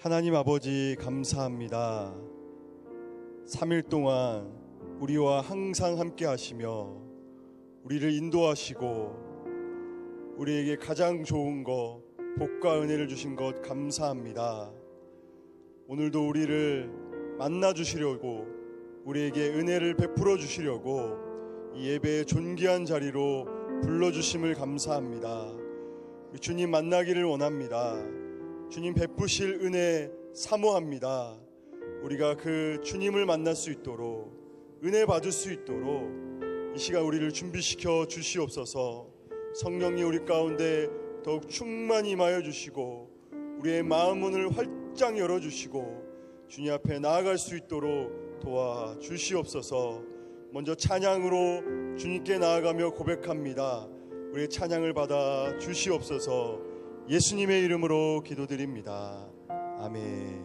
하나님 아버지 감사합니다. 3일 동안 우리와 항상 함께 하시며 우리를 인도하시고 우리에게 가장 좋은 것, 복과 은혜를 주신 것 감사합니다. 오늘도 우리를 만나 주시려고, 우리에게 은혜를 베풀어 주시려고 이 예배의 존귀한 자리로 불러주심을 감사합니다. 우리 주님 만나기를 원합니다. 주님 베푸실 은혜 사모합니다. 우리가 그 주님을 만날 수 있도록, 은혜 받을 수 있도록 이 시간 우리를 준비시켜 주시옵소서. 성령님 우리 가운데 더욱 충만히 임하여 주시고 우리의 마음 문을 활짝 열어주시고 주님 앞에 나아갈 수 있도록 도와주시옵소서. 먼저 찬양으로 주님께 나아가며 고백합니다. 우리의 찬양을 받아 주시옵소서. 예수님의 이름으로 기도드립니다. 아멘.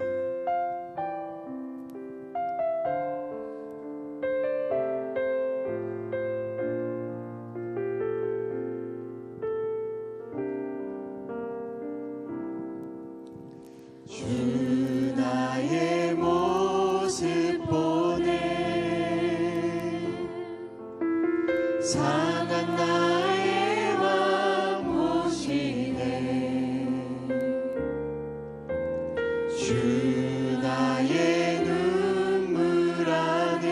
주 나의 모습 보네 상한 나의 맘 보시네 주 나의 눈물 안에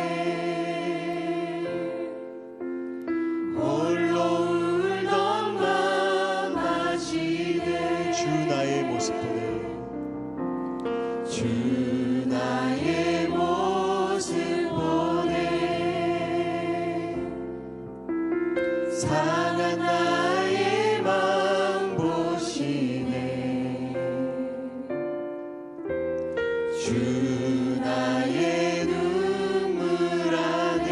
홀로 울던 맘 아시네 주 나의 모습 보네 주 나의 모습 보네 상한 나의 맘 보시네 주 나의 눈물 안에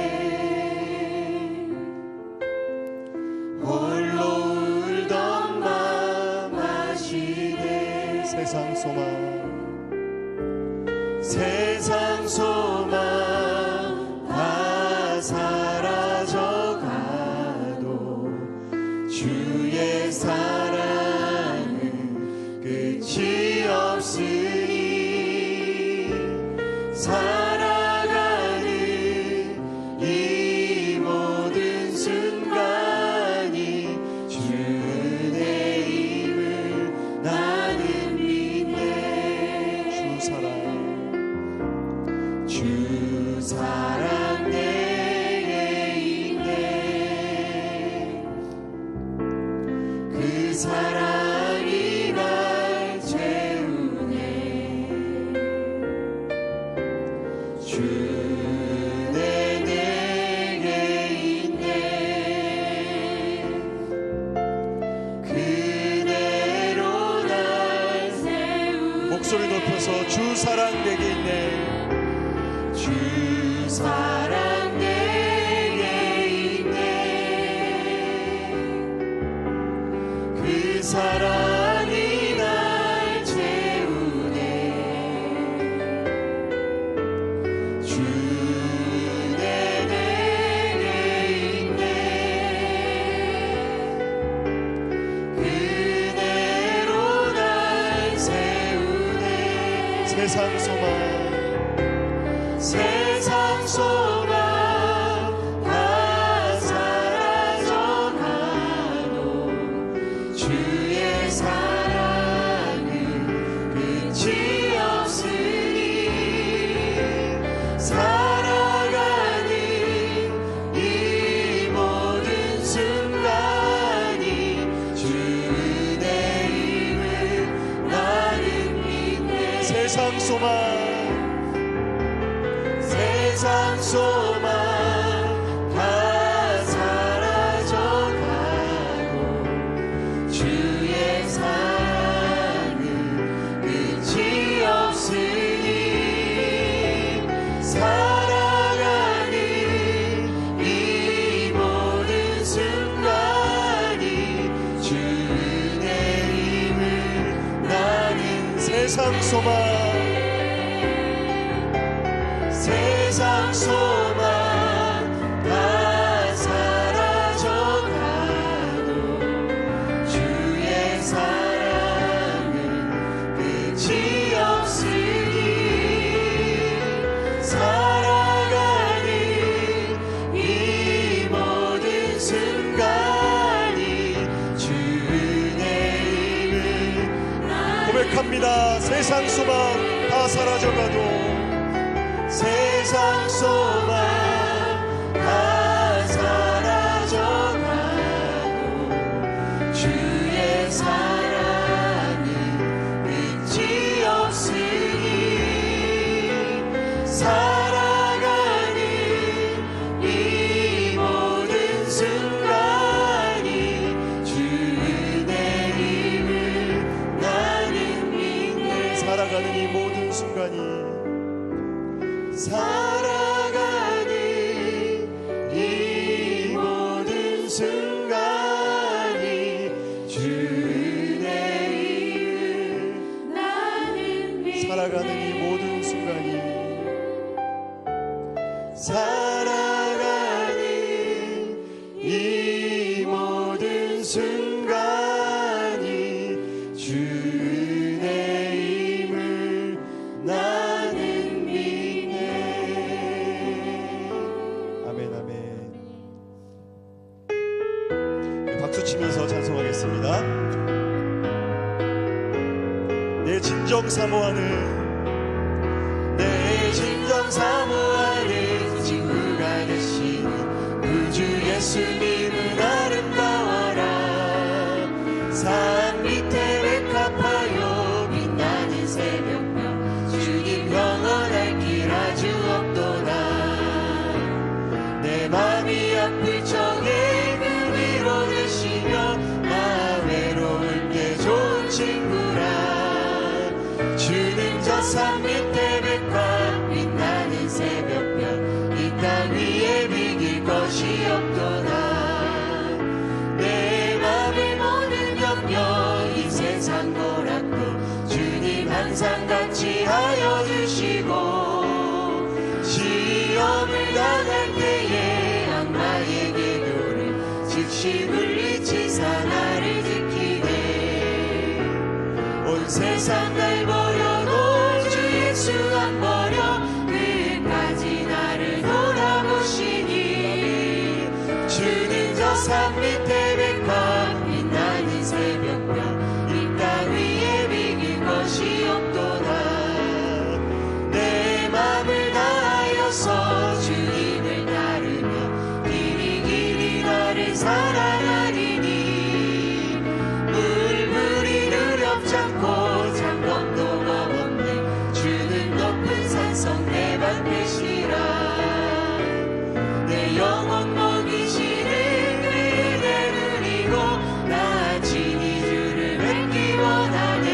홀로 울던 맘 아시네 세상 소망 세상 소망 다 사라져가도 주의 사랑은 끝이 없으니 살아가는 이 모든 순간이 주의 힘을 나는 믿네 주 사랑 주 사랑 내게 있네 그 사랑이 날 채우네 주 내게 있네 그대로 날 세우네 목소리 높여서 주 사랑 내게 있네 주 사랑 내게 있네 그 사랑이 날 채우네 주 내게 있네 그대로 날 세우네 세상 소망 세상 소망 다 사라져가도 주의 사랑은 끝이 없으니 살아가는 이 모든 순간이 주의 힘을 나는 믿네 세상 소망 세상 소망 다 사라져가도 주의 사랑은 끝이 없으니 살아가는 이 모든 순간이 주의 힘을 나는 세상 소망 세상 소망 다 사라져가도 주의 사랑은 끝이 없으니 고백합니다. 세상 소망 다 사라져가도, 세상 소망 다 사라져가도 주의 사랑은 끝이 없으니 살아가는 이 모든 순간이 주 은혜임을 나는 믿네. 살아가는 이 모든 순간이, 살아가는 이 모든 순간이 주 은혜임을 나는 믿네. 살아가는 이 모든 순간이, 살아가는 이 모든 순간이 주 은혜임을 나는 믿네. 아멘, 아멘. 네, 박수 치면서 찬송하겠습니다. 내 진정 사모하는, 내 진정 사모하는 친구가 되시는 구주 예수님은 아름다워라. 산 밑에 백합하여 빛나는 새벽별 주님 영원할 길 아주 없도다. 내 맘이 아플 적에 그 위로 되시며 나 외로울 때 좋은 친구라. 주는 저 산 밑에 백합 빛나는 새벽별 이 땅 위에 비길 것이 없도다. 내 맘을 모든 염려 이 세상 고락도 주님 항상 같이 하여 주시고, 시험을 당할 때에 악마의 계교를 즉시 물리치사 나를 지키네. 온 세상 날 버려도 주 예수 안 버려 끝까지 나를 돌아보시니. 주는 저 산 밑에 백합 빛나는 새벽별 이 땅 위에 비길 것이 없도다. 내 맘을 다하여서 주님을 따르며 길이 길이 나를 사랑하리니. 물물이 두렵지 않고 장검도 겁없네. 주는 높은 산성 내 방패시라. 내 영혼 먹이시는 그 은혜 누리고 나 친히 주를 뵙기 원하네.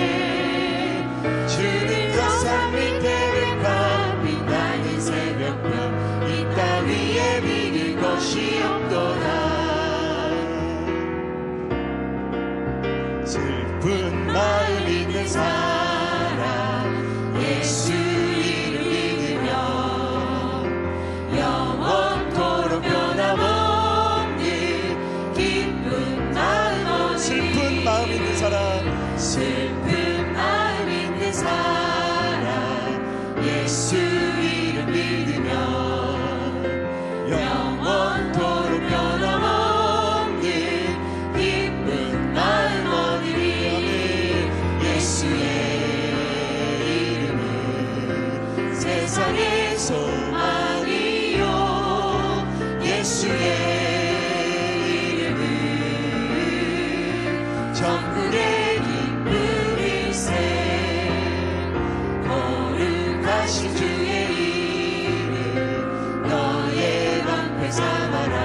주는 저 산 밑에 백합 빛나는 새벽별 이 땅 위에 비길 것이 없도다. 슬픈 마음 있는 사람 예수 이름 믿으며 영원토록 변함없는 기쁜 마음 얻으리. 슬픈 마음 있는 사람, 슬픈 마음 있는 사람 예수 이름 믿으며 영원토록 변함없는 기쁜 마음 얻으리. 예수의 이름은 세상의 소망이요. 예수의 이름은 천국의 기쁨일세. 거룩하신 주의 이름 너의 방패 삼아라.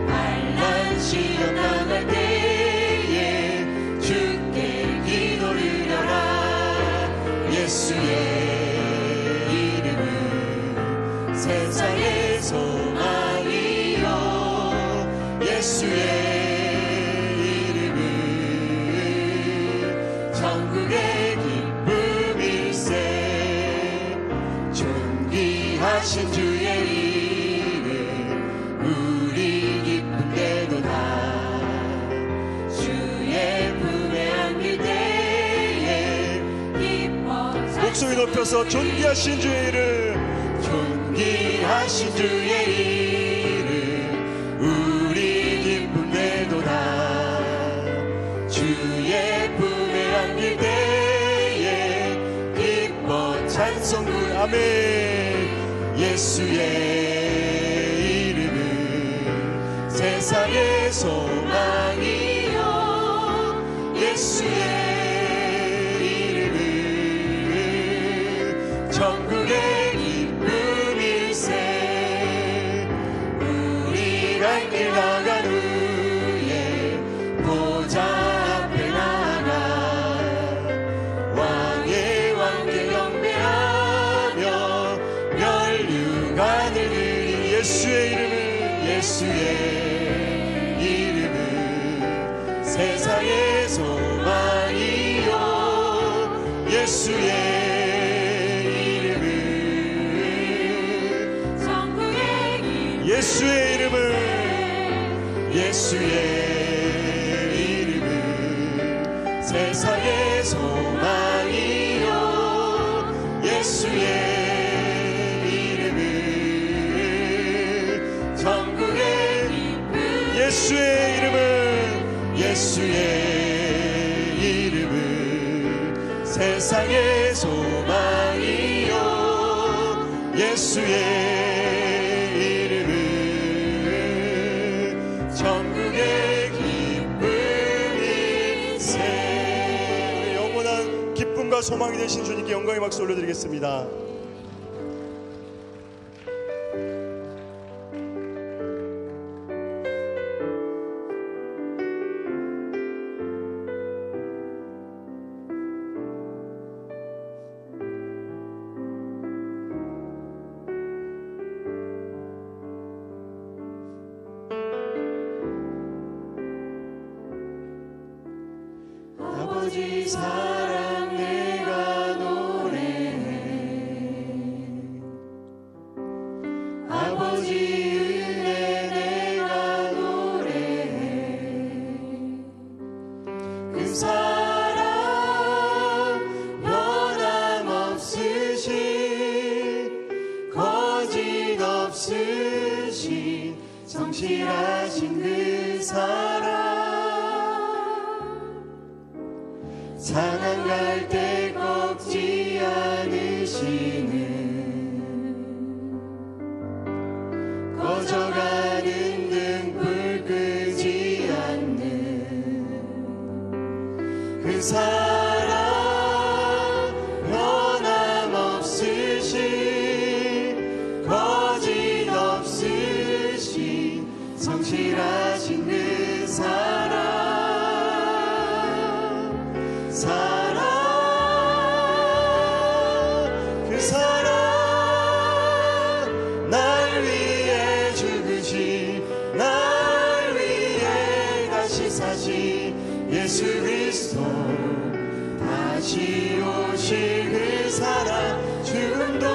환난 시험 당할 때에 주께 기도를 드려라. 예수의 이름은 세상의 소망이요. 예수의 이름은 천국의 기쁨일세. 존귀하신 주의 이름 우리 기쁜데도다. 주의 품에 안길 때에 기뻐 목소리 높여서 존귀하신 주의 이름, 존귀하신 주의 이름 우리 기쁨되도다. 주의 품에 안길 안길 때에 기뻐 찬송 부르 아멘. 예수의 이름은 세상의 소망이요 예수의 이름은 천국의 기쁨일세. 우리 갈 길 나간 후에 보좌 앞에 나가 왕의 왕께 경배하며 멸류관을 드리. 예수의 이름은 세상의 소망이요 예수의 이름은 천국의 길. 예수의 이름은 세상의 소망이요 예수의 이름은 천국의 기쁨. 예수의 이름은 세상의 소망이요 예수의 이름은 천국의 기쁨일세. 영원한 기쁨과 소망이 되신 주님께 영광의 박수 올려드리겠습니다. 아버지 사랑 내가 노래해. 아버지 은혜 내가 노래해. 그 사랑 변함없으신 거짓 없으신 성실하신 그 사랑. 상한 갈 때 꺾지 않으시는 꺼져가는 등불 끄지 않는 그 사랑 변함없으신 거짓 없으신 성실하신 그 사랑. 그 사랑 날 위해 죽으신 날 위해 다시 사신 예수 그리스도 다시 오실 그 사랑. 죽음도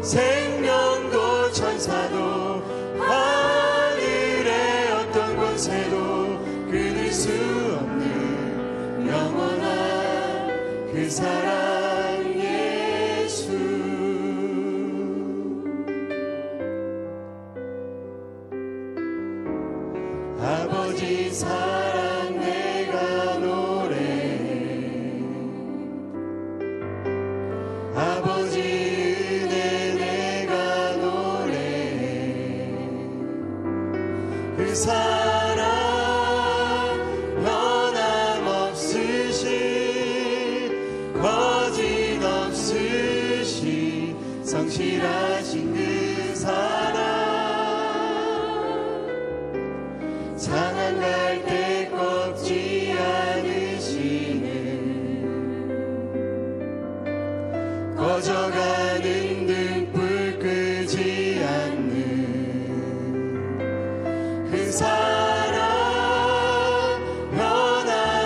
생명도 천사도 하늘의 어떤 권세도 끊을 수 없는 영원한 그 사랑 예수. 아버지 사랑 내가 노래해. 아버지 은혜 내가 노래해. 그 사랑 변함없으신 거짓 없으신 성실하신 그 사랑. 상한 갈 때 꺾지 않으시는 꺼져가는 등불 끄지 않는 그 사랑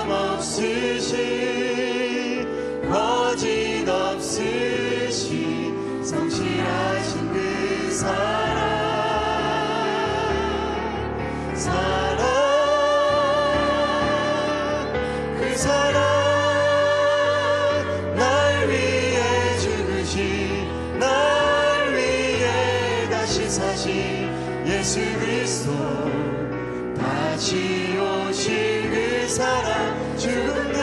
변함없으신 거짓 없으신 성실하신 그 사랑. 그 사랑 날 위해 죽으신 날 위해 다시 사신 예수 그리스도 다시 오실 그 사랑. 죽음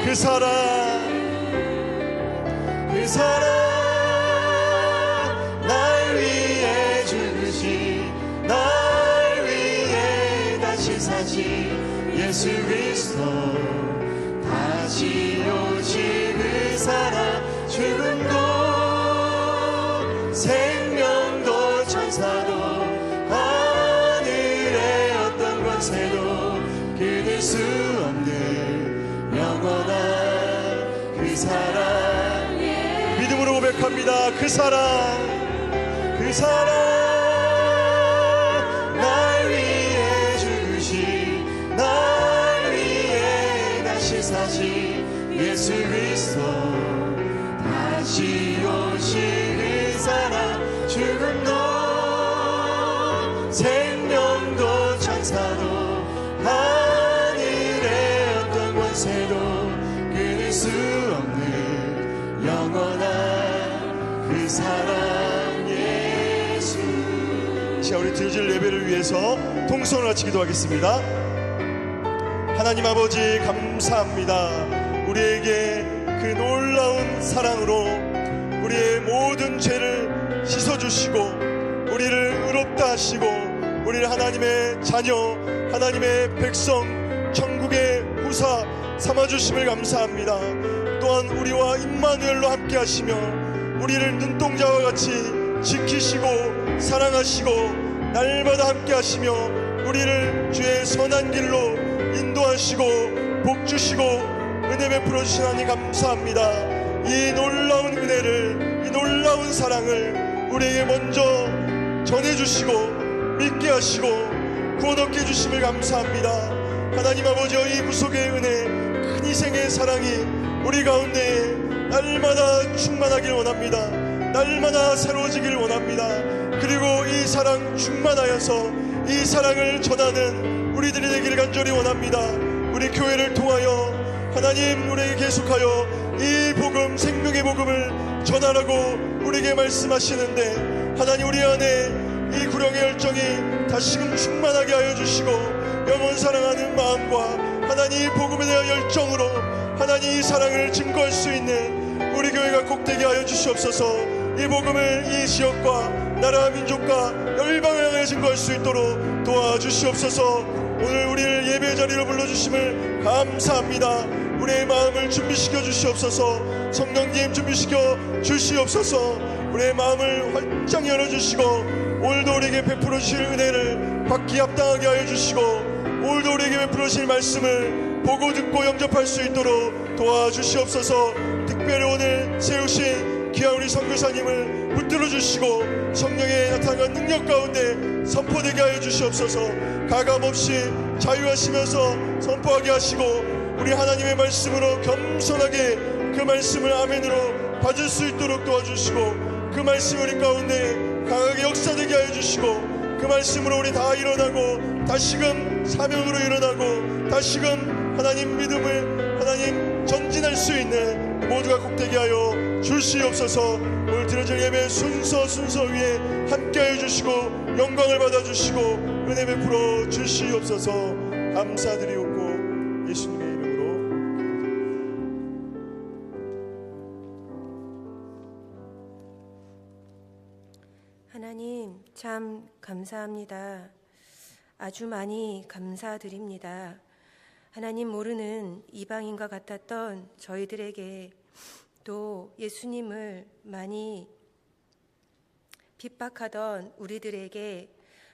그 사랑 날 위해 죽으신 날 위해 다시 사신 예수 그리스도 다시 오실 그 사랑 죽음도 생명도 천사도 하늘의 어떤 권세도 끊을 수 없는 영원한 그 사랑 믿음으로 고백합니다. 그 사랑 날 위해 죽으신 날 위해 다시 사신 예수 그리스도 다시 오실 그 사랑 죽음도 생명도 천사도 하늘의 어떤 권세도 끊을 수 없는 영원한 그 사랑 예수. 자, 우리 드려질 예배를 위해서 통성을 같이 기도하겠습니다. 하나님 아버지 감사합니다. 우리에게 그 놀라운 사랑으로 우리의 모든 죄를 씻어주시고 우리를 의롭다 하시고 우리를 하나님의 자녀 하나님의 백성 천국의 후사 삼아주심을 감사합니다. 또한 우리와 임마누엘로 함께 하시며 우리를 눈동자와 같이 지키시고 사랑하시고 날마다 함께 하시며 우리를 주의 선한 길로 인도하시고 복주시고 은혜 베풀어 주신 하나님 감사합니다. 이 놀라운 은혜를 이 놀라운 사랑을 우리에게 먼저 전해주시고 믿게 하시고 구원 얻게 해주심을 감사합니다. 하나님 아버지의 이 구속의 은혜 큰 희생의 사랑이 우리 가운데 날마다 충만하길 원합니다. 날마다 새로워지길 원합니다. 그리고 이 사랑 충만하여서 이 사랑을 전하는 우리들이 되기를 간절히 원합니다. 우리 교회를 통하여 하나님 우리에게 계속하여 이 복음 생명의 복음을 전하라고 우리에게 말씀하시는데 하나님 우리 안에 이 구령의 열정이 다시금 충만하게 하여 주시고 영원 사랑하는 마음과 하나님 이 복음에 대한 열정으로 하나님 이 사랑을 증거할 수 있는 우리 교회가 꼭 되게 하여 주시옵소서. 이 복음을 이 지역과 나라 민족과 열방을 향해 증거할 수 있도록 도와주시옵소서. 오늘 우리를 예배 자리로 불러주심을 감사합니다. 우리의 마음을 준비시켜 주시옵소서. 성령님 준비시켜 주시옵소서. 우리의 마음을 활짝 열어주시고 오늘도 우리에게 베풀어 주실 은혜를 받기 합당하게 하여 주시고 오늘도 우리에게 베풀어 주실 말씀을 보고 듣고 영접할 수 있도록 도와주시옵소서. 특별히 오늘 세우신 귀한 우리 선교사님을 붙들어 주시고 성령의 나타난 능력 가운데 선포되게 하여 주시옵소서. 가감없이 자유하시면서 선포하게 하시고 우리 하나님의 말씀으로 겸손하게 그 말씀을 아멘으로 받을 수 있도록 도와주시고 그 말씀이 우리 가운데 강하게 역사되게 하여 주시고 그 말씀으로 우리 다 일어나고 다시금 사명으로 일어나고 다시금 하나님 믿음을 하나님 전진할 수 있는 모두가 꼭 되게 하여 주시옵소서. 오늘 드려질 예배 순서 위에 함께하여 주시고 영광을 받아주시고 은혜 베풀어 주시옵소서. 감사드리옵고 예수님의 이름으로. 하나님 참 감사합니다. 아주 많이 감사드립니다. 하나님 모르는 이방인과 같았던 저희들에게 또 예수님을 많이 핍박하던 우리들에게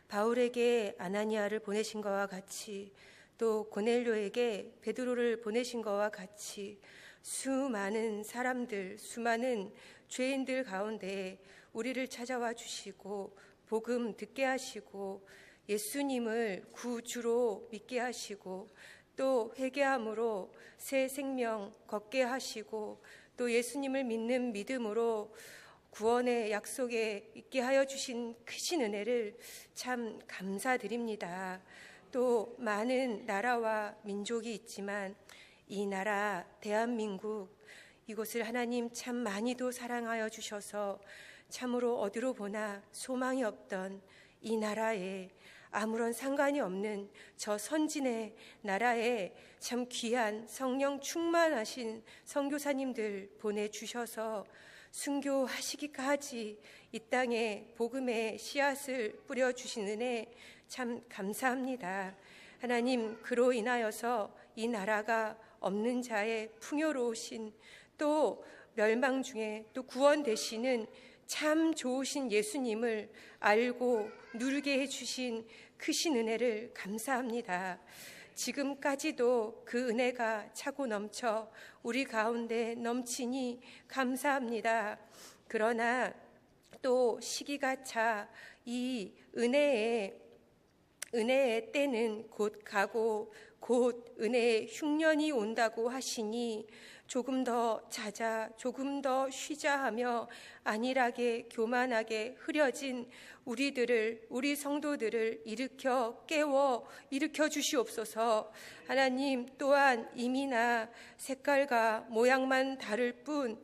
바울에게 아나니아를 보내신 것과 같이 또 고넬료에게 베드로를 보내신 것과 같이 수많은 사람들, 수많은 죄인들 가운데 우리를 찾아와 주시고 복음 듣게 하시고 예수님을 구주로 믿게 하시고 또 회개함으로 새 생명 걷게 하시고 또 예수님을 믿는 믿음으로 구원의 약속에 있게 하여 주신 크신 은혜를 참 감사드립니다. 또 많은 나라와 민족이 있지만 이 나라 대한민국 이곳을 하나님 참 많이도 사랑하여 주셔서 참으로 어디로 보나 소망이 없던 이 나라에 아무런 상관이 없는 저 선진의 나라에 참 귀한 성령 충만하신 선교사님들 보내주셔서 순교하시기까지 이 땅에 복음의 씨앗을 뿌려주신 은혜 참 감사합니다. 하나님, 그로 인하여서 이 나라가 없는 자의 풍요로우신, 또 멸망 중에 또 구원되시는 참 좋으신 예수님을 알고 누리게 해주신 크신 은혜를 감사합니다. 지금까지도 그 은혜가 차고 넘쳐 우리 가운데 넘치니 감사합니다. 그러나 또 시기가 차 이 은혜의 때는 곧 가고 곧 은혜의 흉년이 온다고 하시니 조금 더 자자, 조금 더 쉬자 하며 안일하게 교만하게 흐려진 우리 성도들을 일으켜 주시옵소서. 하나님, 또한 이미나 색깔과 모양만 다를 뿐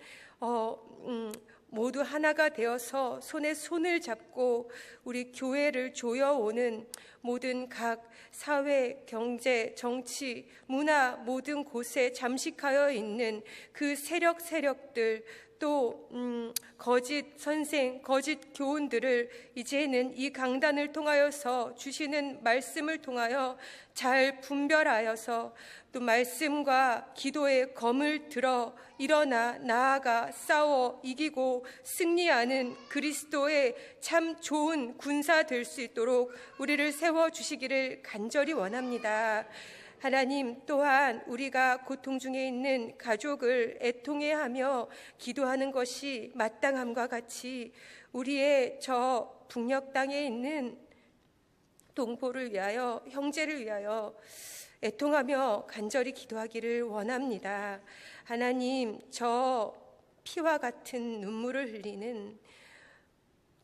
모두 하나가 되어서 손에 손을 잡고 우리 교회를 조여오는 모든 각 사회, 경제, 정치, 문화 모든 곳에 잠식하여 있는 그 세력들, 또 거짓 선생, 거짓 교훈들을 이제는 이 강단을 통하여서 주시는 말씀을 통하여 잘 분별하여서 또 말씀과 기도의 검을 들어 일어나 나아가 싸워 이기고 승리하는 그리스도의 참 좋은 군사 될 수 있도록 우리를 세워주시기를 간절히 원합니다. 하나님, 또한 우리가 고통 중에 있는 가족을 애통해하며 기도하는 것이 마땅함과 같이 우리의 저 북녘 땅에 있는 동포를 위하여, 형제를 위하여 애통하며 간절히 기도하기를 원합니다. 하나님, 저 피와 같은 눈물을 흘리는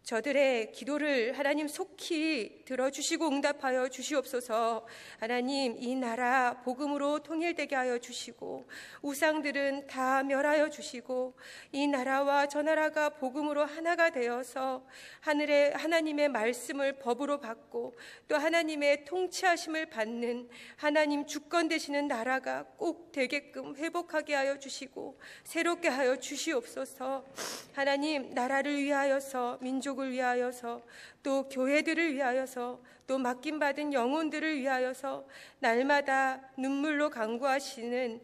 저들의 기도를 하나님 속히 들어주시고 응답하여 주시옵소서. 하나님, 이 나라 복음으로 통일되게 하여 주시고 우상들은 다 멸하여 주시고 이 나라와 저 나라가 복음으로 하나가 되어서 하늘의 하나님의 말씀을 법으로 받고 또 하나님의 통치하심을 받는 하나님 주권 되시는 나라가 꼭 되게끔 회복하게 하여 주시고 새롭게 하여 주시옵소서. 하나님, 나라를 위하여서, 민족을 위하여서, 또 교회들을 위하여서, 또 맡김받은 영혼들을 위하여서 날마다 눈물로 간구하시는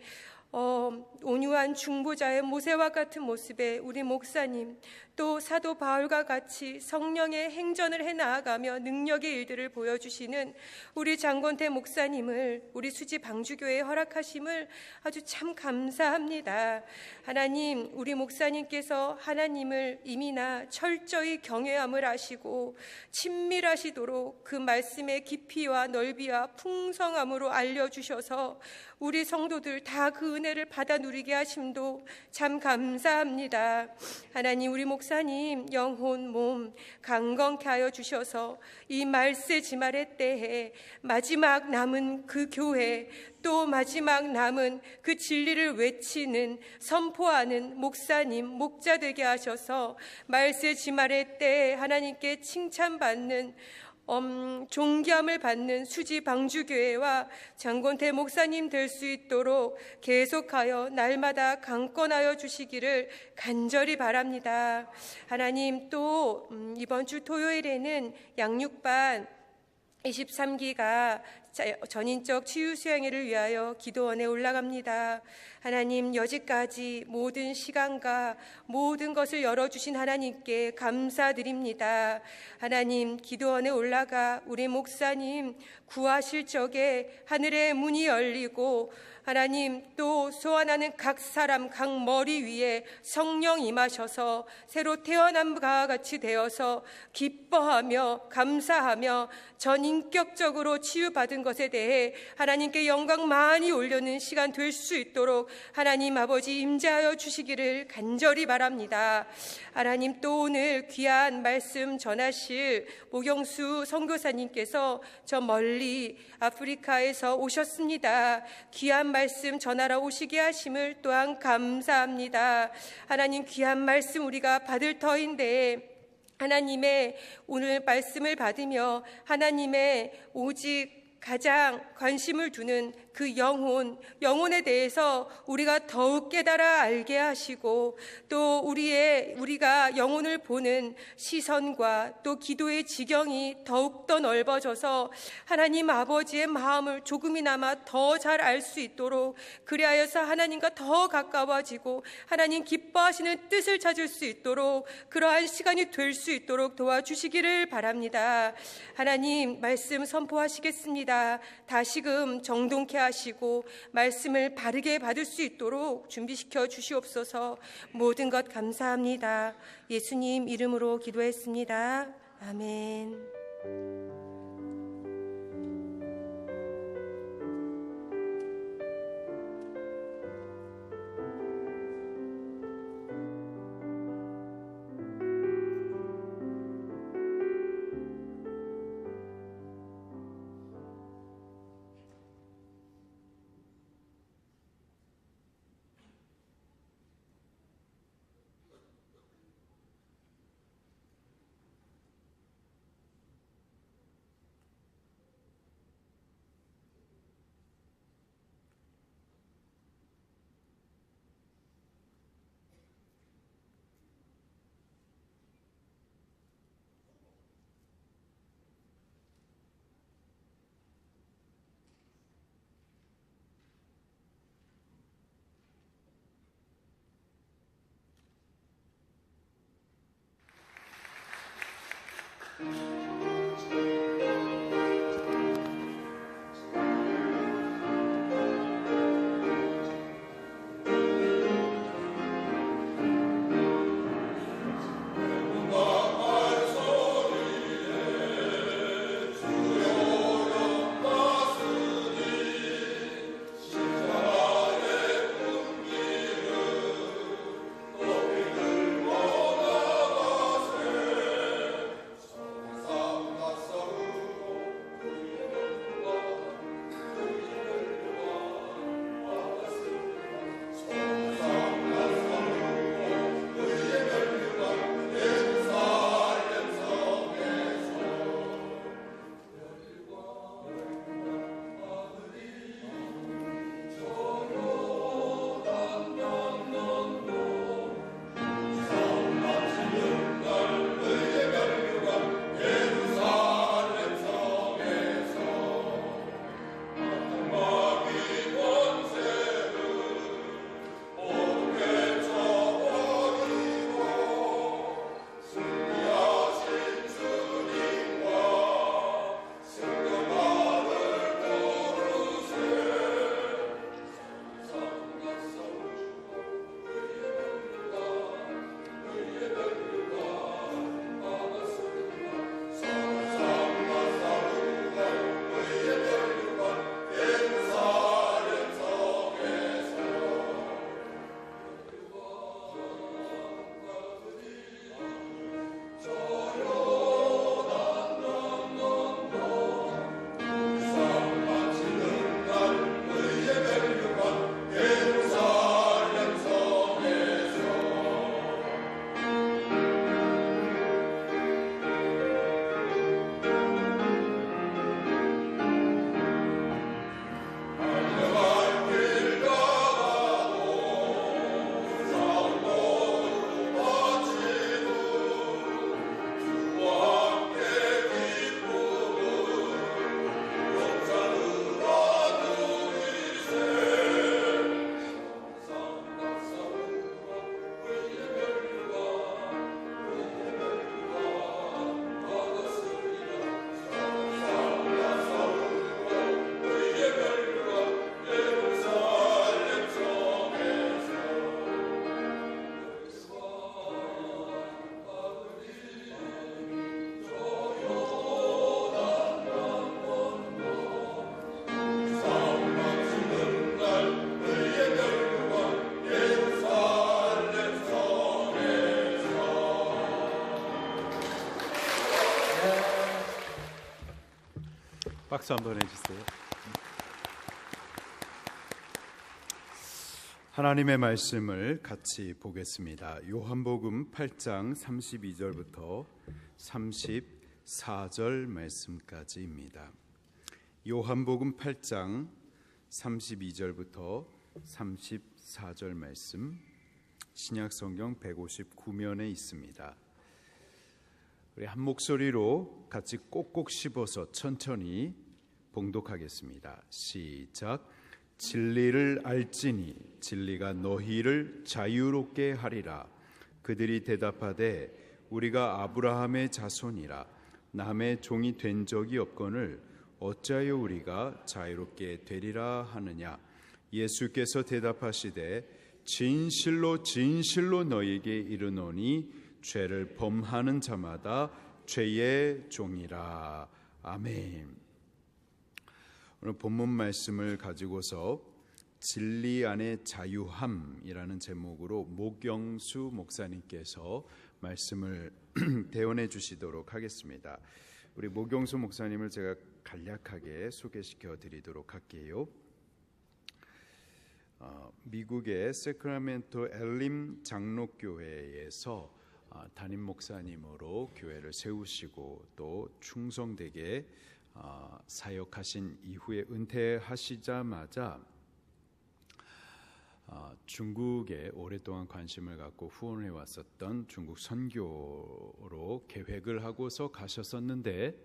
온유한 중보자의 모세와 같은 모습의 우리 목사님, 또 사도 바울과 같이 성령의 행전을 해나아가며 능력의 일들을 보여주시는 우리 장권태 목사님을 우리 수지 방주교회에 허락하심을 아주 참 감사합니다. 하나님, 우리 목사님께서 하나님을 이미나 철저히 경외함을 아시고 친밀하시도록 그 말씀의 깊이와 넓이와 풍성함으로 알려주셔서 우리 성도들 다 그 은혜를 받아 누리게 하심도 참 감사합니다. 하나님, 우리 목사님 영혼 몸 강건케 하여 주셔서 이 말세 지말의 때에 마지막 남은 그 교회, 또 마지막 남은 그 진리를 외치는 선포하는 목사님 목자 되게 하셔서 말세 지말의 때에 하나님께 칭찬받는 존귀함을 받는 수지 방주교회와 장권태 목사님 될 수 있도록 계속하여 날마다 강권하여 주시기를 간절히 바랍니다. 하나님, 또 이번 주 토요일에는 양육반 23기가 전인적 치유 수양회를 위하여 기도원에 올라갑니다. 하나님, 여지까지 모든 시간과 모든 것을 열어주신 하나님께 감사드립니다. 하나님, 기도원에 올라가 우리 목사님 구하실 적에 하늘의 문이 열리고 하나님, 또 소환하는 각 사람 각 머리 위에 성령 임하셔서 새로 태어난 바 같이 되어서 기뻐하며 감사하며 전인격적으로 치유받은 것에 대해 하나님께 영광 많이 올려는 시간 될 수 있도록 하나님 아버지 임재하여 주시기를 간절히 바랍니다. 하나님, 또 오늘 귀한 말씀 전하실 모경수 선교사님께서 저 멀리 아프리카에서 오셨습니다. 귀한 말씀 전하러 오시게 하심을 또한 감사합니다. 하나님, 귀한 말씀 우리가 받을 터인데 하나님의 오늘 말씀을 받으며 하나님의 오직 가장 관심을 두는 그 영혼에 대해서 우리가 더욱 깨달아 알게 하시고, 또 우리가 영혼을 보는 시선과 또 기도의 지경이 더욱더 넓어져서 하나님 아버지의 마음을 조금이나마 더 잘 알 수 있도록, 그리하여서 하나님과 더 가까워지고 하나님 기뻐하시는 뜻을 찾을 수 있도록 그러한 시간이 될 수 있도록 도와주시기를 바랍니다. 하나님 말씀 선포하시겠습니다. 다시금 정돈케 하시고 말씀을 바르게 받을 수 있도록 준비시켜 주시옵소서. 모든 것 감사합니다. 예수님 이름으로 기도했습니다. 아멘. 박수 한번 해주세요. 하나님의 말씀을 같이 보겠습니다. 요한복음 8장 32절부터 34절 말씀까지입니다. 요한복음 8장 32절부터 34절 말씀, 신약성경 159면에 있습니다. 우리 한 목소리로 같이 꼭꼭 씹어서 천천히 봉독하겠습니다. 시작. 진리를 알지니 진리가 너희를 자유롭게 하리라. 그들이 대답하되 우리가 아브라함의 자손이라 남의 종이 된 적이 없거늘 어찌하여 우리가 자유롭게 되리라 하느냐. 예수께서 대답하시되 진실로 진실로 너희에게 이르노니 죄를 범하는 자마다 죄의 종이라. 아멘. 오늘 본문 말씀을 가지고서 진리 안의 자유함이라는 제목으로 모경수 목사님께서 말씀을 대언해 주시도록 하겠습니다. 우리 모경수 목사님을 제가 간략하게 소개시켜 드리도록 할게요. 미국의 세크라멘토 엘림 장로교회에서 담임 목사님으로 교회를 세우시고 또 충성되게 사역하신 이후에 은퇴하시자마자 중국에 오랫동안 관심을 갖고 후원해 왔었던 중국 선교로 계획을 하고서 가셨었는데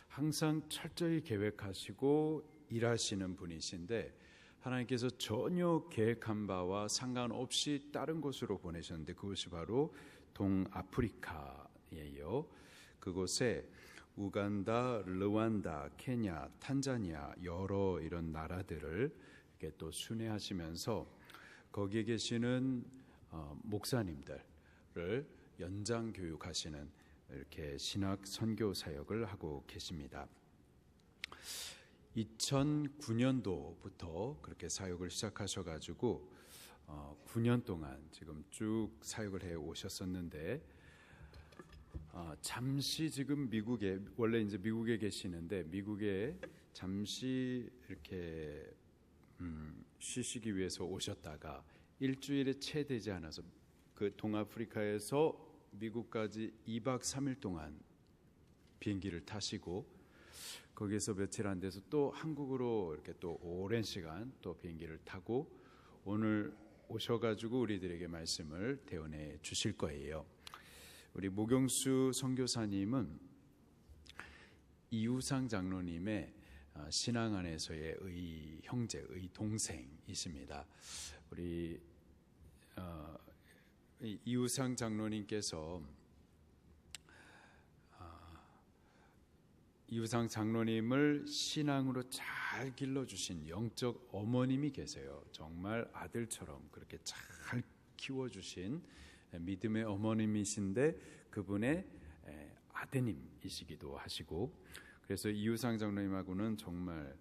항상 철저히 계획하시고 일하시는 분이신데 하나님께서 전혀 계획한 바와 상관없이 다른 곳으로 보내셨는데 그것이 바로 동아프리카예요. 그곳에 우간다, 르완다, 케냐, 탄자니아 여러 이런 나라들을 이렇게 또 순회하시면서 거기에 계시는 목사님들을 연장 교육하시는 이렇게 신학 선교 사역을 하고 계십니다. 2009년도부터 그렇게 사역을 시작하셔가지고 9년 동안 지금 쭉 사역을 해 오셨었는데 잠시 지금 미국에 원래 이제 미국에 계시는데 미국에 잠시 이렇게 쉬시기 위해서 오셨다가 일주일에 채 되지 않아서 그 동아프리카에서 미국까지 2박 3일 동안 비행기를 타시고 거기에서 며칠 안 돼서 또 한국으로 이렇게 또 오랜 시간 또 비행기를 타고 오늘 오셔가지고 우리들에게 말씀을 대언해 주실 거예요. 우리 모경수 선교사님은 이우상 장로님의 신앙 안에서의 의 형제, 의 동생이십니다. 우리 이우상 장로님께서 이우상 장로님을 신앙으로 잘 길러주신 영적 어머님이 계세요. 정말 아들처럼 그렇게 잘 키워주신 믿음의 어머님이신데 그분의 아드님이시기도 하시고 그래서 이우상 장로님하고는 정말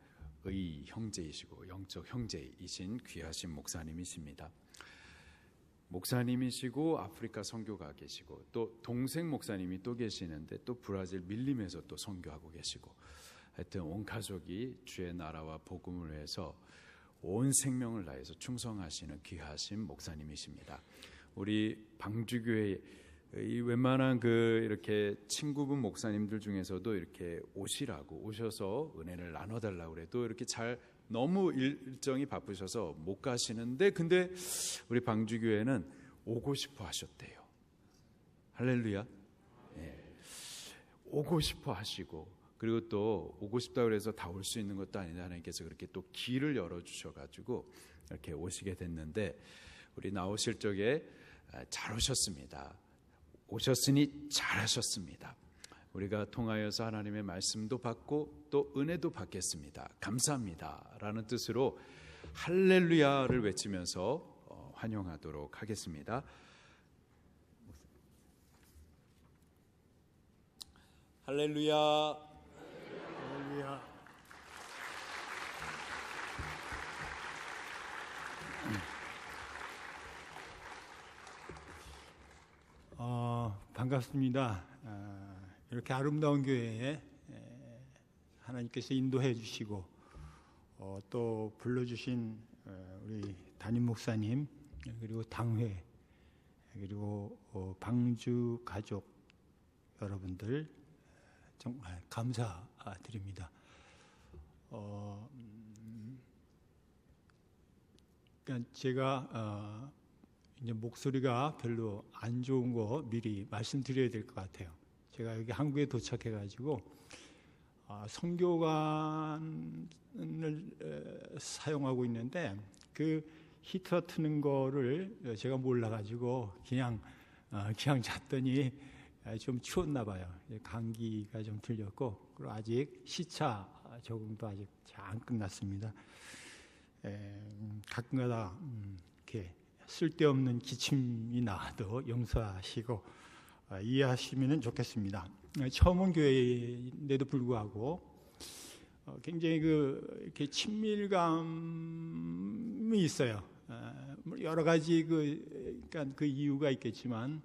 의 형제이시고 영적 형제이신 귀하신 목사님이십니다. 목사님이시고 아프리카 선교가 계시고 또 동생 목사님이 또 계시는데 또 브라질 밀림에서 또 선교하고 계시고 하여튼 온 가족이 주의 나라와 복음을 위해서 온 생명을 다해서 충성하시는 귀하신 목사님이십니다. 우리 방주교회 이 웬만한 그 이렇게 친구분 목사님들 중에서도 이렇게 오셔서 은혜를 나눠달라고 그래도 이렇게 잘 너무 일정이 바쁘셔서 못 가시는데 근데 우리 방주교회는 오고 싶어 하셨대요. 할렐루야. 예. 오고 싶어 하시고 그리고 또 오고 싶다 그래서 다 올 수 있는 것도 아닌데 하나님께서 그렇게 또 길을 열어주셔가지고 이렇게 오시게 됐는데 우리 나오실 적에 잘 오셨습니다. 오셨으니 잘하셨습니다. 우리가 통하여서 하나님의 말씀도 받고 또 은혜도 받겠습니다. 감사합니다 라는 뜻으로 할렐루야를 외치면서 환영하도록 하겠습니다. 할렐루야. 할렐루야. 반갑습니다. 이렇게 아름다운 교회에 하나님께서 인도해 주시고 또 불러주신 우리 담임 목사님, 그리고 당회, 그리고 방주 가족 여러분들 정말 감사드립니다. 그러니까 제가 이제 목소리가 별로 안 좋은 거 미리 말씀드려야 될 것 같아요. 제가 여기 한국에 도착해가지고 선교관을 사용하고 있는데 그 히터 트는 거를 제가 몰라가지고 그냥 잤더니 좀 추웠나 봐요. 감기가 좀 들렸고, 그리고 아직 시차 적응도 아직 잘 안 끝났습니다. 가끔가다 이렇게 쓸데없는 기침이 나와도 용서하시고 이해하시면 좋겠습니다. 처음 온 교회인데도 불구하고 굉장히 이렇게 친밀감이 있어요. 여러 가지 그러니까 그 이유가 있겠지만,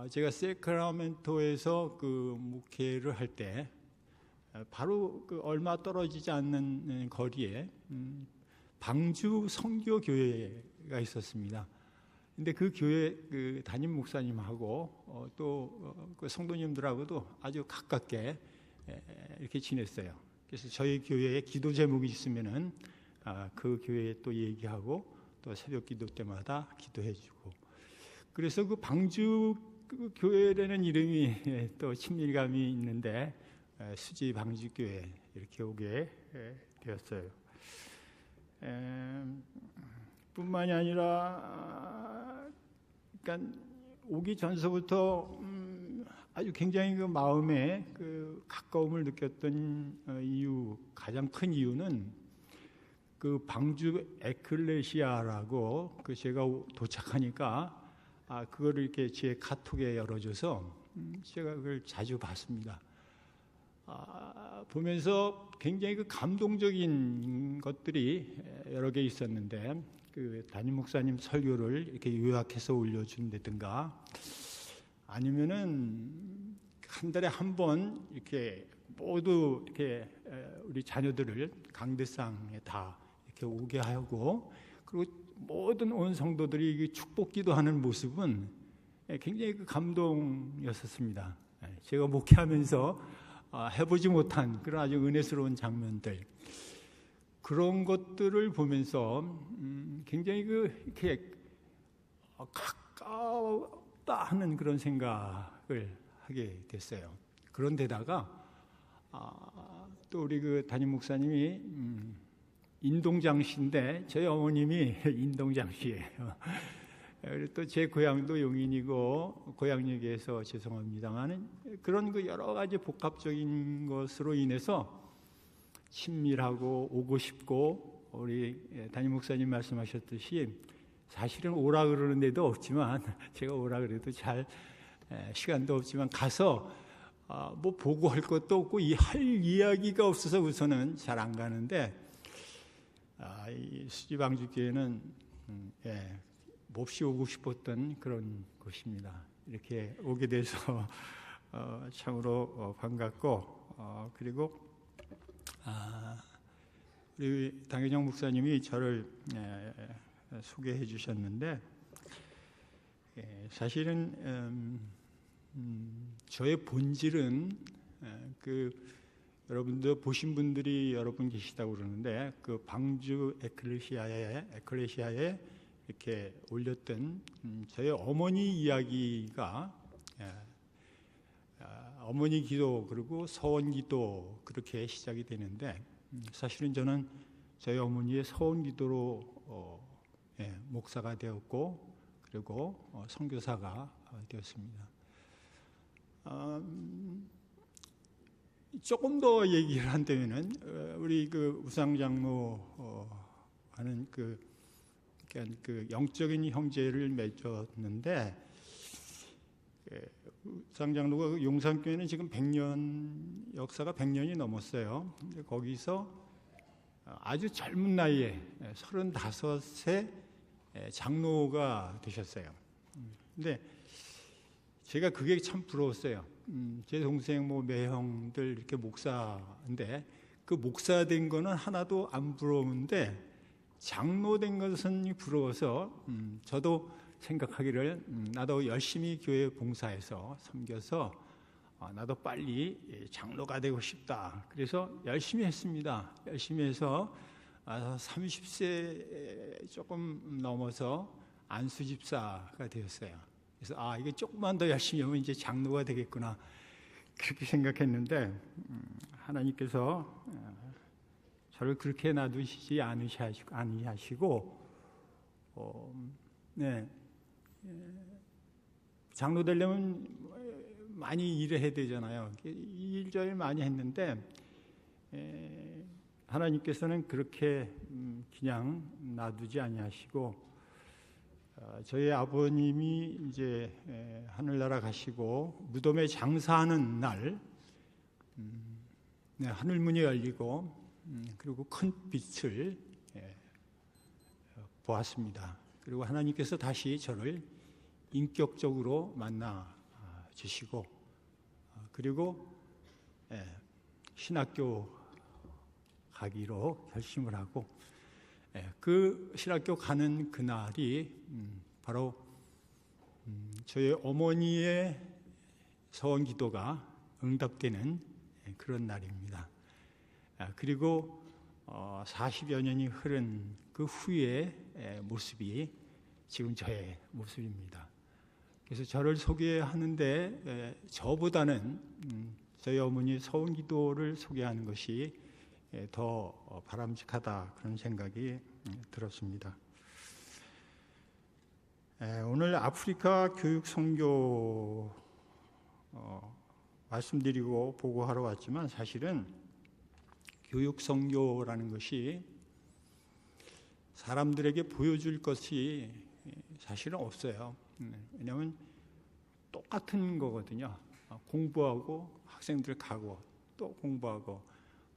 제가 세크라멘토에서 그 목회를 할 때 바로 얼마 떨어지지 않는 거리에 방주 선교교회가 있었습니다. 근데 그 교회 그 담임 목사님하고 또 그 성도님들하고도 아주 가깝게 이렇게 지냈어요. 그래서 저희 교회에 기도 제목이 있으면은 그 교회에 또 얘기하고 또 새벽 기도 때마다 기도해주고, 그래서 그 방주 교회라는 이름이 또 친밀감이 있는데 수지 방주교회 이렇게 오게 되었어요. 뿐만이 아니라 그러니까 오기 전서부터 아주 굉장히 그 마음에 그 가까움을 느꼈던 이유, 가장 큰 이유는 그 방주 에클레시아라고 그 제가 도착하니까 그거를 이렇게 제 카톡에 열어줘서 제가 그걸 자주 봤습니다. 보면서 굉장히 그 감동적인 것들이 여러 개 있었는데, 그 담임 목사님 설교를 이렇게 요약해서 올려준다든가, 아니면은 한 달에 한 번 이렇게 모두 이렇게 우리 자녀들을 강대상에 다 이렇게 오게 하고, 그리고 모든 온 성도들이 축복기도하는 모습은 굉장히 그 감동이었었습니다. 제가 목회하면서 해보지 못한 그런 아주 은혜스러운 장면들, 그런 것들을 보면서 굉장히 이렇게 가까웠다 하는 그런 생각을 하게 됐어요. 그런데다가 또 우리 그 담임 목사님이 인동장씨인데 저희 어머님이 인동장씨예요. 또 제 고향도 용인이고 고향 얘기해서 죄송합니다만, 그런 그 여러 가지 복합적인 것으로 인해서 친밀하고 오고 싶고, 우리 담임 목사님 말씀하셨듯이 사실은 오라 그러는 데도 없지만, 제가 오라 그래도 잘 시간도 없지만 가서 뭐 보고 할 것도 없고 할 이야기가 없어서 우선은 잘 안 가는데, 이 수지방주교회는 몹시 오고 싶었던 그런 곳입니다. 이렇게 오게 돼서 참으로 반갑고, 그리고 우리 당혜정 목사님이 저를 소개해 주셨는데, 사실은 저의 본질은 여러분도 보신 분들이 여러 분 계시다고 그러는데, 그 방주 에클레시아에 이렇게 올렸던 저희 어머니 이야기가 어머니 기도 그리고 서원 기도 그렇게 시작이 되는데, 사실은 저는 저희 어머니의 서원 기도로 목사가 되었고, 그리고 선교사가 되었습니다. 조금 더 얘기를 한다면은 우리 그 우상장로 하는 그 영적인 형제를 맺었는데, 우상장로가 용산교회는 지금 100년 역사가 100년이 넘었어요. 거기서 아주 젊은 나이에 35세 장로가 되셨어요. 근데 제가 그게 참 부러웠어요. 제 동생 매형들 이렇게 목사인데, 그 목사 된 거는 하나도 안 부러운데 장로된 것은 부러워서 저도 생각하기를 나도 열심히 교회 봉사해서 섬겨서 나도 빨리 장로가 되고 싶다. 그래서 열심히 했습니다. 열심히 해서 30세 조금 넘어서 안수집사가 되었어요. 그래서 이게 조금만 더 열심히 하면 이제 장로가 되겠구나, 그렇게 생각했는데 하나님께서 저를 그렇게 놔두시지 않으시고 장로 되려면 많이 일해야 되잖아요. 일절 많이 했는데 하나님께서는 그렇게 그냥 놔두지 아니하시고 저희 아버님이 이제 하늘나라 가시고 무덤에 장사하는 날 하늘문이 열리고 그리고 큰 빛을 보았습니다. 그리고 하나님께서 다시 저를 인격적으로 만나 주시고 그리고 신학교 가기로 결심을 하고 그 신학교 가는 그날이 바로 저희 어머니의 서원 기도가 응답되는 그런 날입니다. 그리고 40여 년이 흐른 그 후의 모습이 지금 저의 모습입니다. 그래서 저를 소개하는데 저보다는 저희 어머니의 서원 기도를 소개하는 것이 더 바람직하다, 그런 생각이 들었습니다. 오늘 아프리카 교육 선교 말씀드리고 보고하러 왔지만 사실은 교육 선교라는 것이 사람들에게 보여줄 것이 사실은 없어요. 왜냐하면 똑같은 거거든요. 공부하고 학생들 가고 또 공부하고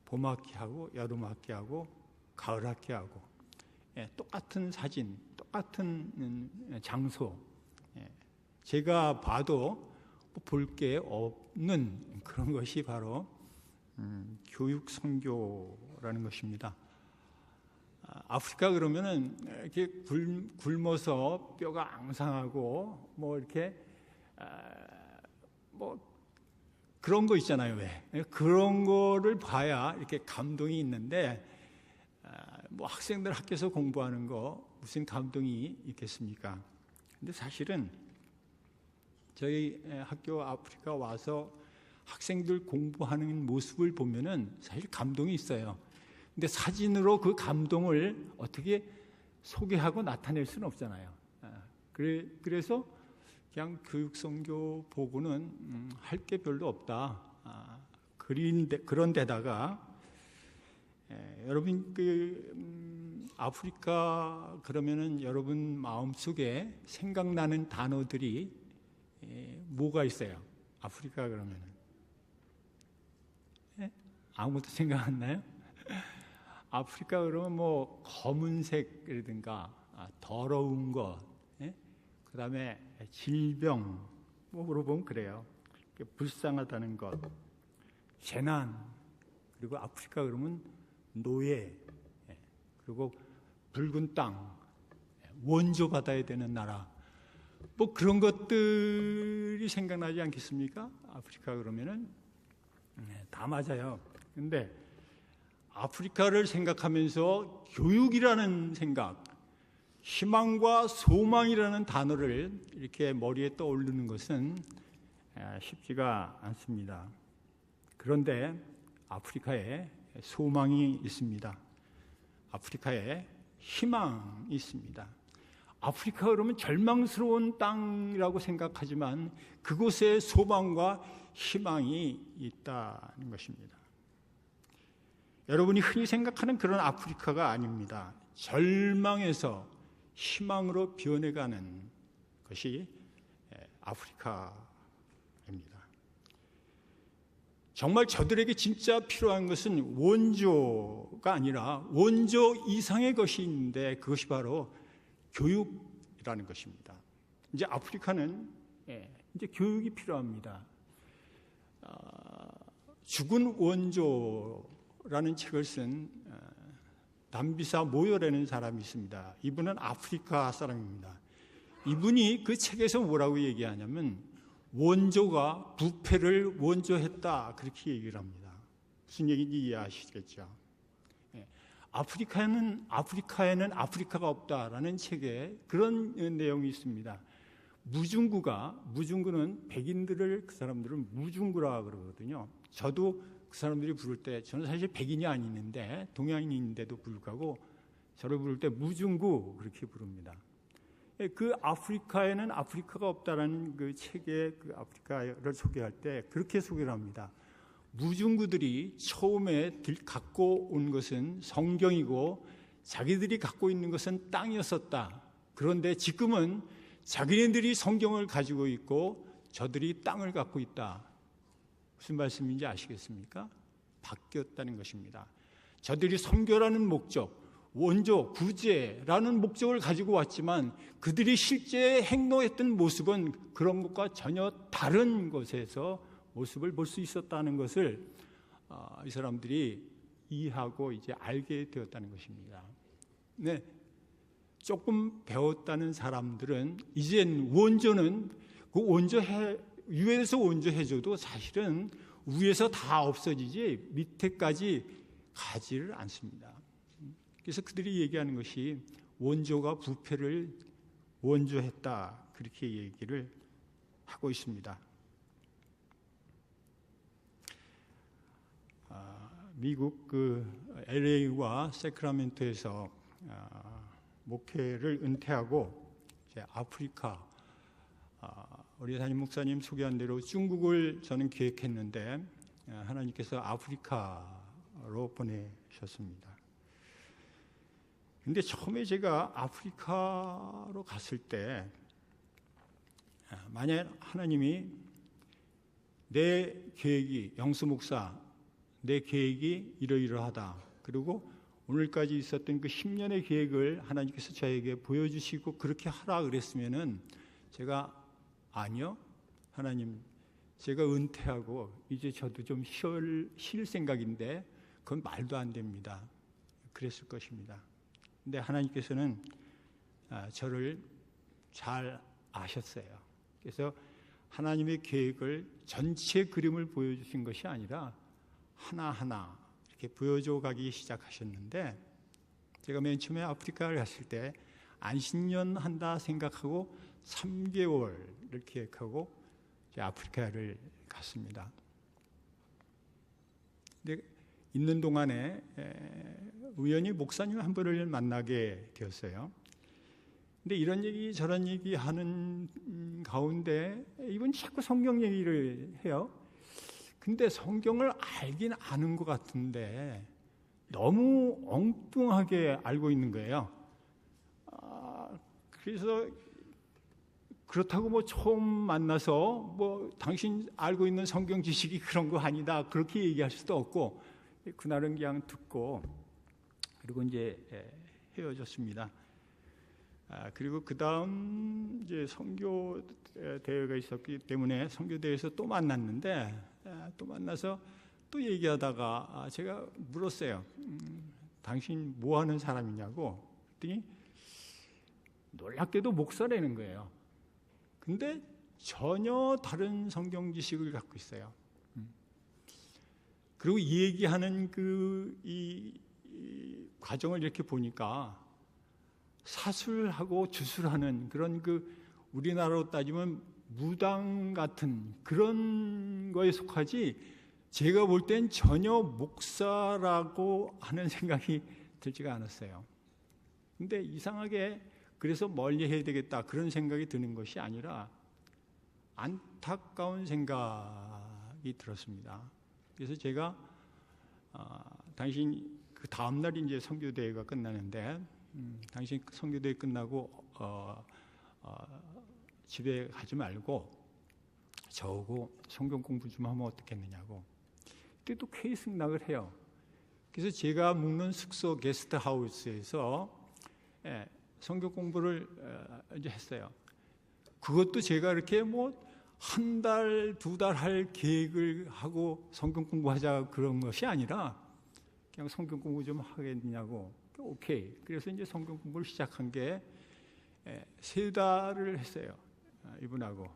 봄학기하고 여름학기하고 가을학기하고 똑같은 사진, 똑같은 장소, 제가 봐도 볼 게 없는 그런 것이 바로 교육 선교라는 것입니다. 아프리카 그러면은 이렇게 굶어서 뼈가 앙상하고 뭐 이렇게 뭐 그런 거 있잖아요. 왜 그런 거를 봐야 이렇게 감동이 있는데 뭐 학생들 학교에서 공부하는 거 무슨 감동이 있겠습니까? 근데 사실은 저희 학교 아프리카 와서 학생들 공부하는 모습을 보면은 사실 감동이 있어요. 근데 사진으로 그 감동을 어떻게 소개하고 나타낼 수는 없잖아요. 그래서 그냥 교육 선교 보고는 할 게 별로 없다. 그런데다가 여러분 아프리카 그러면은 여러분 마음속에 생각나는 단어들이 뭐가 있어요? 아프리카 그러면은 아무것도 생각 안 나요? 아프리카 그러면 뭐 검은색이라든가 더러운 것, 그 다음에 질병, 뭐 물어보면 그래요. 불쌍하다는 것, 재난, 그리고 아프리카 그러면 노예, 그리고 붉은 땅, 원조 받아야 되는 나라, 뭐 그런 것들이 생각나지 않겠습니까? 아프리카 그러면은 다 맞아요. 근데 아프리카를 생각하면서 교육이라는 생각, 희망과 소망이라는 단어를 이렇게 머리에 떠오르는 것은 쉽지가 않습니다. 그런데 아프리카에 소망이 있습니다. 아프리카에 희망이 있습니다. 아프리카 그러면 절망스러운 땅이라고 생각하지만 그곳에 소망과 희망이 있다는 것입니다. 여러분이 흔히 생각하는 그런 아프리카가 아닙니다. 절망에서 희망으로 변해가는 것이 아프리카입니다. 정말 저들에게 진짜 필요한 것은 원조가 아니라 원조 이상의 것이 있는데 그것이 바로 교육이라는 것입니다. 이제 아프리카는 이제 교육이 필요합니다. 죽은 원조라는 책을 쓴 담비사 모요라는 사람이 있습니다. 이분은 아프리카 사람입니다. 이분이 그 책에서 뭐라고 얘기하냐면 원조가 부패를 원조했다 그렇게 얘기를 합니다. 무슨 얘기인지 이해하시겠죠? 아프리카에는 아프리카가 없다라는 책에 그런 내용이 있습니다. 무중구는 백인들을 그 사람들은 무중구라 그러거든요. 저도 그 사람들이 부를 때 저는 사실 백인이 아니는데 동양인인데도 불구하고 저를 부를 때 무중구 그렇게 부릅니다. 그 아프리카에는 아프리카가 없다라는 그 책에 그 아프리카를 소개할 때 그렇게 소개를 합니다. 무중구들이 처음에 갖고 온 것은 성경이고 자기들이 갖고 있는 것은 땅이었었다. 그런데 지금은 자기네들이 성경을 가지고 있고 저들이 땅을 갖고 있다. 무슨 말씀인지 아시겠습니까? 바뀌었다는 것입니다. 저들이 선교라는 목적, 원조, 구제라는 목적을 가지고 왔지만 그들이 실제 행동했던 모습은 그런 것과 전혀 다른 곳에서 모습을 볼 수 있었다는 것을 이 사람들이 이해하고 이제 알게 되었다는 것입니다. 네, 조금 배웠다는 사람들은 이젠 원조는 그 위에서 원조해줘도 사실은 위에서 다 없어지지 밑에까지 가지를 않습니다. 그래서 그들이 얘기하는 것이 원조가 부패를 원조했다 그렇게 얘기를 하고 있습니다. 미국 그 LA와 세크라멘토에서 목회를 은퇴하고 이제 아프리카 우리 담임 목사님 소개한 대로 중국을 저는 계획했는데 하나님께서 아프리카로 보내셨습니다. 근데 처음에 제가 아프리카로 갔을 때 만약 하나님이 내 계획이 영수 목사 내 계획이 이러이러하다. 그리고 오늘까지 있었던 그 10년의 계획을 하나님께서 저에게 보여주시고 그렇게 하라 그랬으면은 제가 아니요. 하나님 제가 은퇴하고 이제 저도 좀 쉴 생각인데 그건 말도 안 됩니다. 그랬을 것입니다. 근데 하나님께서는 저를 잘 아셨어요. 그래서 하나님의 계획을 전체 그림을 보여주신 것이 아니라 하나하나 이렇게 보여줘 가기 시작하셨는데 제가 맨 처음에 아프리카를 갔을 때 안식년 한다 생각하고 3개월을 계획하고 이제 아프리카를 갔습니다. 근데 있는 동안에 우연히 목사님 한 분을 만나게 되었어요. 근데 이런 얘기 저런 얘기 하는 가운데 이분 자꾸 성경 얘기를 해요. 근데 성경을 알긴 아는 것 같은데 너무 엉뚱하게 알고 있는 거예요. 그래서 그렇다고 뭐 처음 만나서 뭐 당신 알고 있는 성경 지식이 그런 거 아니다 그렇게 얘기할 수도 없고 그날은 그냥 듣고 그리고 이제 헤어졌습니다. 그리고 그 다음 이제 선교 대회가 있었기 때문에 선교 대회에서 또 만났는데 또 만나서 또 얘기하다가 제가 물었어요. 당신 뭐 하는 사람이냐고. 그랬더니 놀랍게도 목사라는 거예요. 근데 전혀 다른 성경 지식을 갖고 있어요. 그리고 이 얘기하는 이 과정을 이렇게 보니까 사술하고 주술하는 그런 우리나라로 따지면 무당 같은 그런 거에 속하지 제가 볼 땐 전혀 목사라고 하는 생각이 들지가 않았어요. 근데 이상하게 그래서 멀리 해야 되겠다 그런 생각이 드는 것이 아니라 안타까운 생각이 들었습니다. 그래서 제가 당신 그 다음 날 이제 선교대회가 끝나는데 당신 선교대회 끝나고 집에 가지 말고 저하고 성경 공부 좀 하면 어떻겠느냐고. 그때 또 케이스 승낙을 해요. 그래서 제가 묵는 숙소 게스트하우스에서 성경 공부를 이제 했어요. 그것도 제가 이렇게 뭐 한 달, 두 달 할 계획을 하고 성경 공부하자 그런 것이 아니라 그냥 성경 공부 좀 하겠냐고 오케이. 그래서 이제 성경 공부를 시작한 게 3달을 했어요. 이분하고.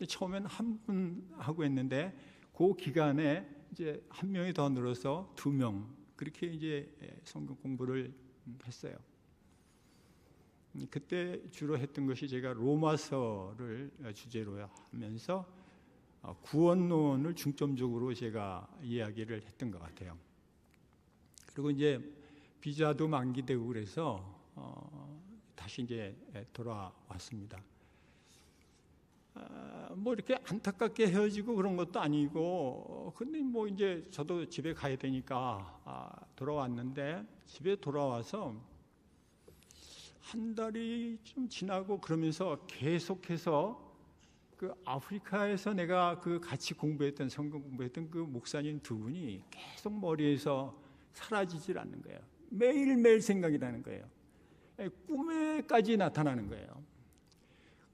처음엔 한 분 하고 했는데 그 기간에 이제 한 명이 더 늘어서 2명 그렇게 이제 성경 공부를 했어요. 그때 주로 했던 것이 제가 로마서를 주제로 하면서 구원론을 중점적으로 제가 이야기를 했던 것 같아요. 그리고 이제 비자도 만기되고 그래서 다시 이제 돌아왔습니다. 뭐 이렇게 안타깝게 헤어지고 그런 것도 아니고, 근데 뭐 이제 저도 집에 가야 되니까 돌아왔는데, 집에 돌아와서 한 달이 좀 지나고 그러면서 계속해서 그 아프리카에서 내가 그 같이 공부했던 성경 공부했던 그 목사님 2분이 계속 머리에서 사라지질 않는 거예요. 매일매일 생각이 나는 거예요. 꿈에까지 나타나는 거예요.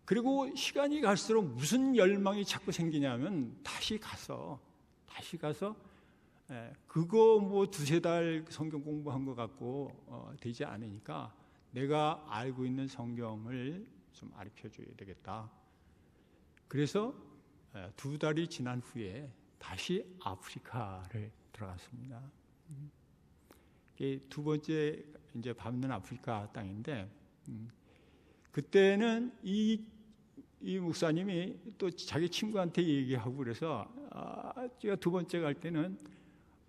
그리고 시간이 갈수록 무슨 열망이 자꾸 생기냐면 다시 가서 그거 뭐 2-3달 성경 공부한 것 같고 되지 않으니까 내가 알고 있는 성경을 좀 가르쳐줘야 되겠다. 그래서 2달이 지난 후에 다시 아프리카를 들어갔습니다. 이게 2번째 이제 밟는 아프리카 땅인데, 그때는 이 목사님이 또 자기 친구한테 얘기하고 그래서 제가 2번째 갈 때는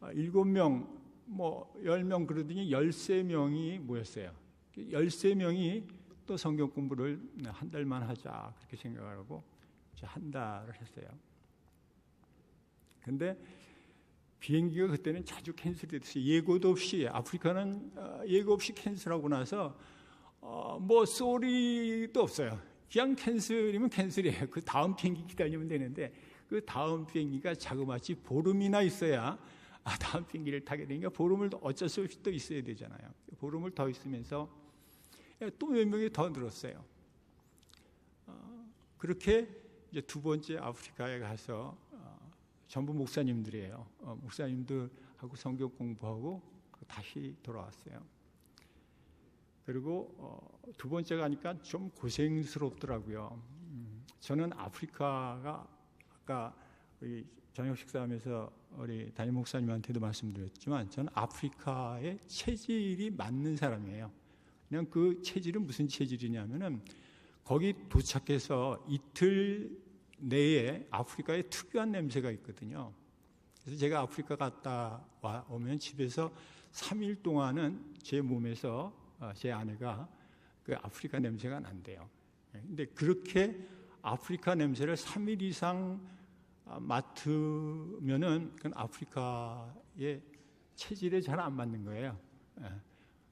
7명, 뭐 10명 그러더니 13명이 모였어요. 13명이 또 성경 공부를 한 달만 하자 그렇게 생각하고 한 달을 했어요. 근데 비행기가 그때는 자주 캔슬이 됐어요. 예고도 없이. 아프리카는 예고 없이 캔슬하고 나서 뭐 쏘리도 없어요. 그냥 캔슬이면 캔슬이에요. 그 다음 비행기 기다리면 되는데 그 다음 비행기가 자그마치 보름이나 있어야 다음 비행기를 타게 되니까 보름을 어쩔 수 없이 또 있어야 되잖아요. 보름을 더 있으면서 또 몇 명이 더 늘었어요. 그렇게 이제 2번째 아프리카에 가서 전부 목사님들이에요. 목사님들하고 성경 공부하고 다시 돌아왔어요. 그리고 2번째 가니까 좀 고생스럽더라고요. 저는 아프리카가 아까 우리 저녁 식사하면서 우리 담임 목사님한테도 말씀드렸지만 저는 아프리카의 체질이 맞는 사람이에요. 그냥 그 체질은 무슨 체질이냐면은 거기 도착해서 이틀 내에 아프리카에 특유한 냄새가 있거든요. 그래서 제가 아프리카 갔다 오면 집에서 3일 동안은 제 몸에서 제 아내가 그 아프리카 냄새가 난대요. 근데 그렇게 아프리카 냄새를 3일 이상 맡으면은 그건 아프리카의 체질에 잘 안 맞는 거예요.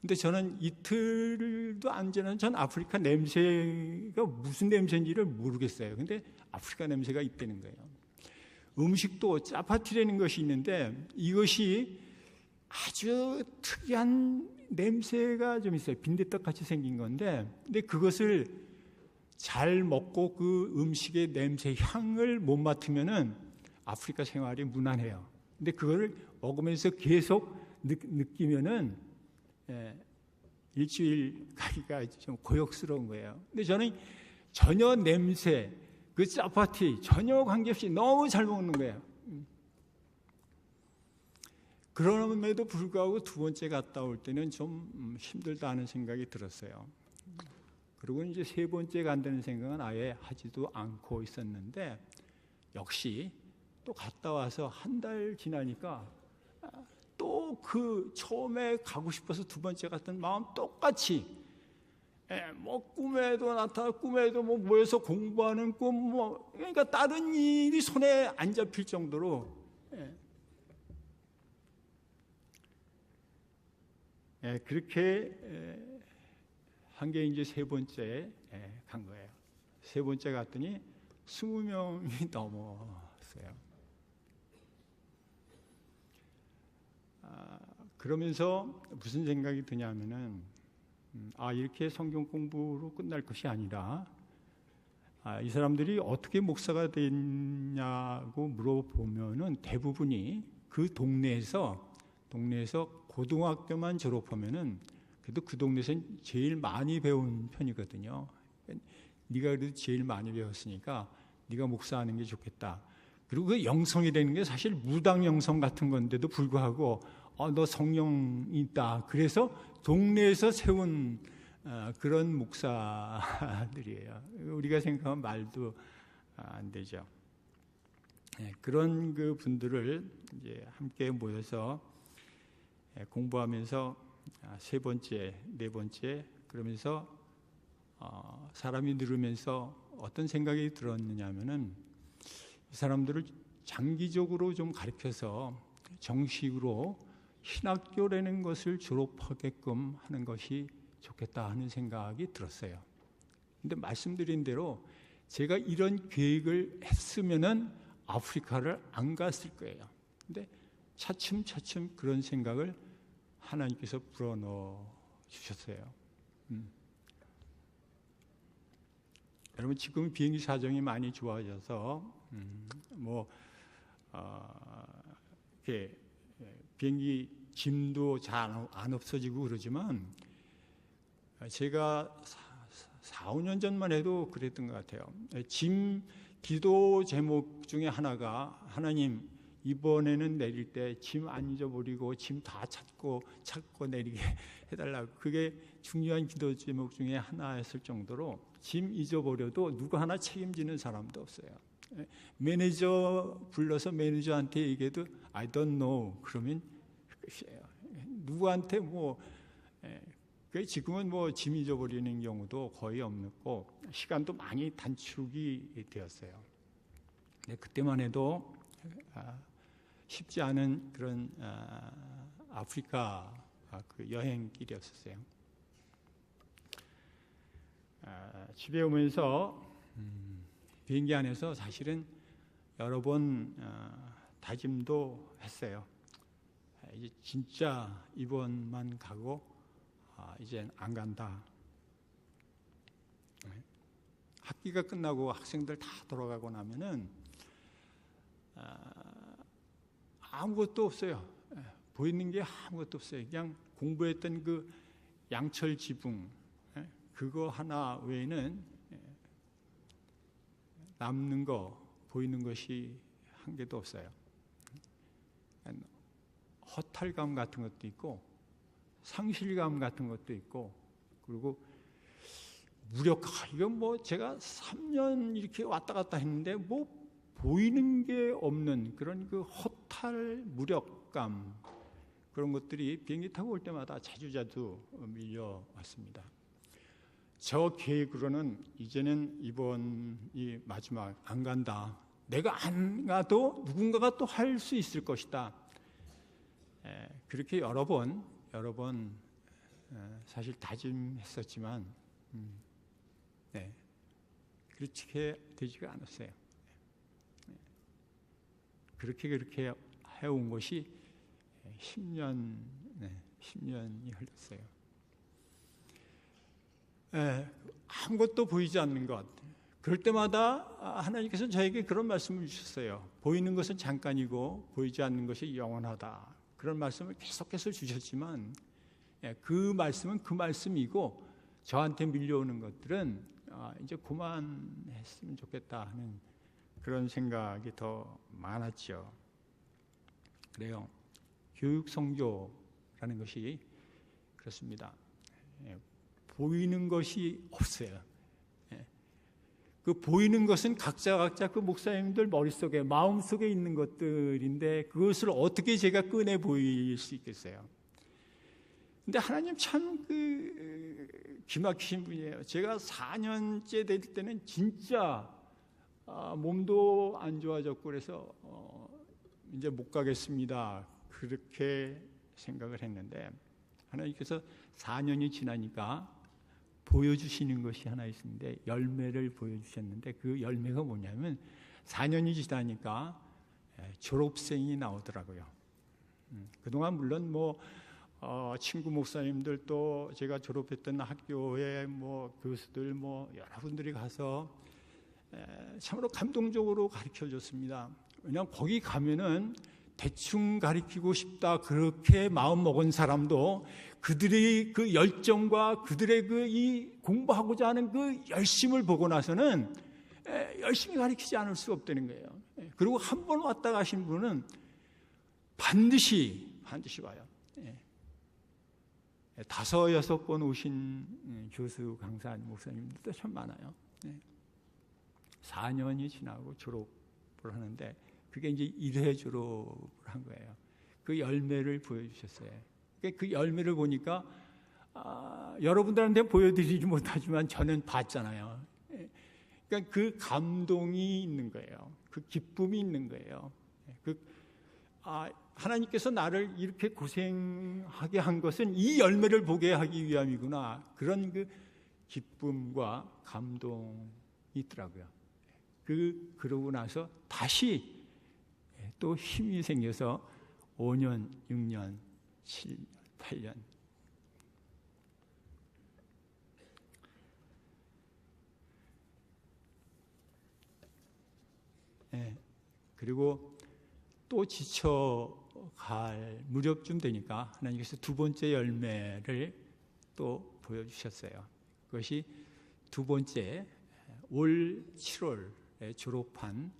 근데 저는 이틀도 안 지나면 전 아프리카 냄새가 무슨 냄새인지를 모르겠어요. 근데 아프리카 냄새가 있다는 거예요. 음식도 짜파티라는 것이 있는데 이것이 아주 특이한 냄새가 좀 있어요. 빈대떡 같이 생긴 건데, 근데 그것을 잘 먹고 그 음식의 냄새 향을 못 맡으면은 아프리카 생활이 무난해요. 근데 그거를 먹으면서 계속 느끼면은 일주일 가기가 좀 고역스러운 거예요. 근데 저는 전혀 냄새, 그 짜파티 전혀 관계없이 너무 잘 먹는 거예요. 그럼에도 불구하고 2번째 갔다 올 때는 좀 힘들다는 생각이 들었어요. 그리고 이제 3번째 간다는 생각은 아예 하지도 않고 있었는데, 역시 또 갔다 와서 한 달 지나니까 또 그 처음에 가고 싶어서 2번째 갔던 마음 똑같이, 뭐 꿈에도 나타나, 꿈에도 뭐 모여서 공부하는 꿈, 뭐 그러니까 다른 일이 손에 안 잡힐 정도로 그렇게 한 게 이제 3번째 간 거예요. 3번째 갔더니 20명이 넘었어요. 그러면서 무슨 생각이 드냐면은, 이렇게 성경 공부로 끝날 것이 아니라, 이 사람들이 어떻게 목사가 됐냐고 물어보면은 대부분이 그 동네에서 고등학교만 졸업하면은 그래도 그 동네에서는 제일 많이 배운 편이거든요. 네가 그래도 제일 많이 배웠으니까 네가 목사하는 게 좋겠다. 그리고 그 영성이라는 게 사실 무당 영성 같은 건데도 불구하고 너 성령이 있다. 그래서 동네에서 세운 그런 목사들이에요. 우리가 생각하면 말도 안 되죠. 그런 그 분들을 이제 함께 모여서 공부하면서 세 번째, 네 번째 그러면서 사람이 늘으면서 어떤 생각이 들었느냐면은 이 사람들을 장기적으로 좀 가르쳐서 정식으로 신학교라는 것을 졸업하게끔 하는 것이 좋겠다 하는 생각이 들었어요. 근데 말씀드린 대로 제가 이런 계획을 했으면은 아프리카를 안 갔을 거예요. 근데 차츰차츰 그런 생각을 하나님께서 불어넣어 주셨어요. 여러분 지금 비행기 사정이 많이 좋아져서 이렇게 비행기 짐도 잘 안 없어지고 그러지만 제가 4, 5년 전만 해도 그랬던 것 같아요. 짐 기도 제목 중에 하나가 하나님 이번에는 내릴 때 짐 안 잊어버리고 짐 다 찾고 내리게 해달라고. 그게 중요한 기도 제목 중에 하나였을 정도로 짐 잊어버려도 누구 하나 책임지는 사람도 없어요. 매니저 불러서 매니저한테 얘기해도 I don't know 그러면 끝이에요. 누구한테 지금은 짐 잊어버리는 경우도 거의 없고 시간도 많이 단축이 되었어요. 근데 그때만 해도 쉽지 않은 그런 아프리카 그 여행길이었어요. 집에 오면서 비행기 안에서 사실은 여러 번 다짐도 했어요. 이제 진짜 이번만 가고 이젠 안 간다. 학기가 끝나고 학생들 다 돌아가고 나면은 아무것도 없어요. 보이는 게 아무것도 없어요. 그냥 공부했던 그 양철 지붕 그거 하나 외에는 남는 거 보이는 것이 한 개도 없어요. 허탈감 같은 것도 있고 상실감 같은 것도 있고 그리고 무력감. 이건 제가 3년 이렇게 왔다 갔다 했는데 보이는 게 없는 그런 그 허탈 무력감 그런 것들이 비행기 타고 올 때마다 자주 밀려왔습니다. 저 계획으로는 이제는 이번이 마지막 안 간다. 내가 안 가도 누군가가 또 할 수 있을 것이다. 그렇게 여러 번 사실 다짐했었지만 그렇게 되지가 않았어요. 그렇게 해온 것이 10년이 흘렀어요. 아무것도 보이지 않는 것. 그럴 때마다 하나님께서는 저에게 그런 말씀을 주셨어요. 보이는 것은 잠깐이고 보이지 않는 것이 영원하다. 그런 말씀을 계속해서 주셨지만 그 말씀은 그 말씀이고 저한테 밀려오는 것들은 이제 그만했으면 좋겠다 하는 그런 생각이 더 많았죠. 그래요. 교육 선교라는 것이 그렇습니다. 보이는 것이 없어요. 그 보이는 것은 각자 그 목사님들 머릿속에 마음속에 있는 것들인데 그것을 어떻게 제가 꺼내 보일 수 있겠어요. 근데 하나님 참 기막히신 분이에요. 제가 4년째 될 때는 진짜 몸도 안 좋아졌고 그래서 이제 못 가겠습니다. 그렇게 생각을 했는데 하나님께서 4년이 지나니까 보여주시는 것이 하나 있는데 열매를 보여주셨는데 그 열매가 뭐냐면 4년이 지나니까 졸업생이 나오더라고요. 그동안 물론 친구 목사님들 또 제가 졸업했던 학교에 교수들 여러분들이 가서 참으로 감동적으로 가르쳐 줬습니다. 왜냐하면 거기 가면은 대충 가르치고 싶다 그렇게 마음 먹은 사람도 그들의 그 열정과 그들의 그 이 공부하고자 하는 그 열심을 보고 나서는 열심히 가르치지 않을 수 없다는 거예요. 그리고 한 번 왔다 가신 분은 반드시 와요. 5, 6번 오신 교수, 강사, 목사님들도 참 많아요. 4년이 지나고 졸업을 하는데 그게 이제 1회 졸업을 한 거예요. 그 열매를 보여주셨어요. 그 열매를 보니까 여러분들한테 보여드리지 못하지만 저는 봤잖아요. 그러니까 그 감동이 있는 거예요. 그 기쁨이 있는 거예요. 하나님께서 나를 이렇게 고생하게 한 것은 이 열매를 보게 하기 위함이구나. 그런 그 기쁨과 감동이 있더라고요. 그러고 나서 다시 또 힘이 생겨서 5년, 6년, 7년, 8년. 그리고 또 지쳐갈 무렵쯤 되니까 하나님께서 두 번째 열매를 또 보여주셨어요. 그것이 두 번째 올 7월에 졸업한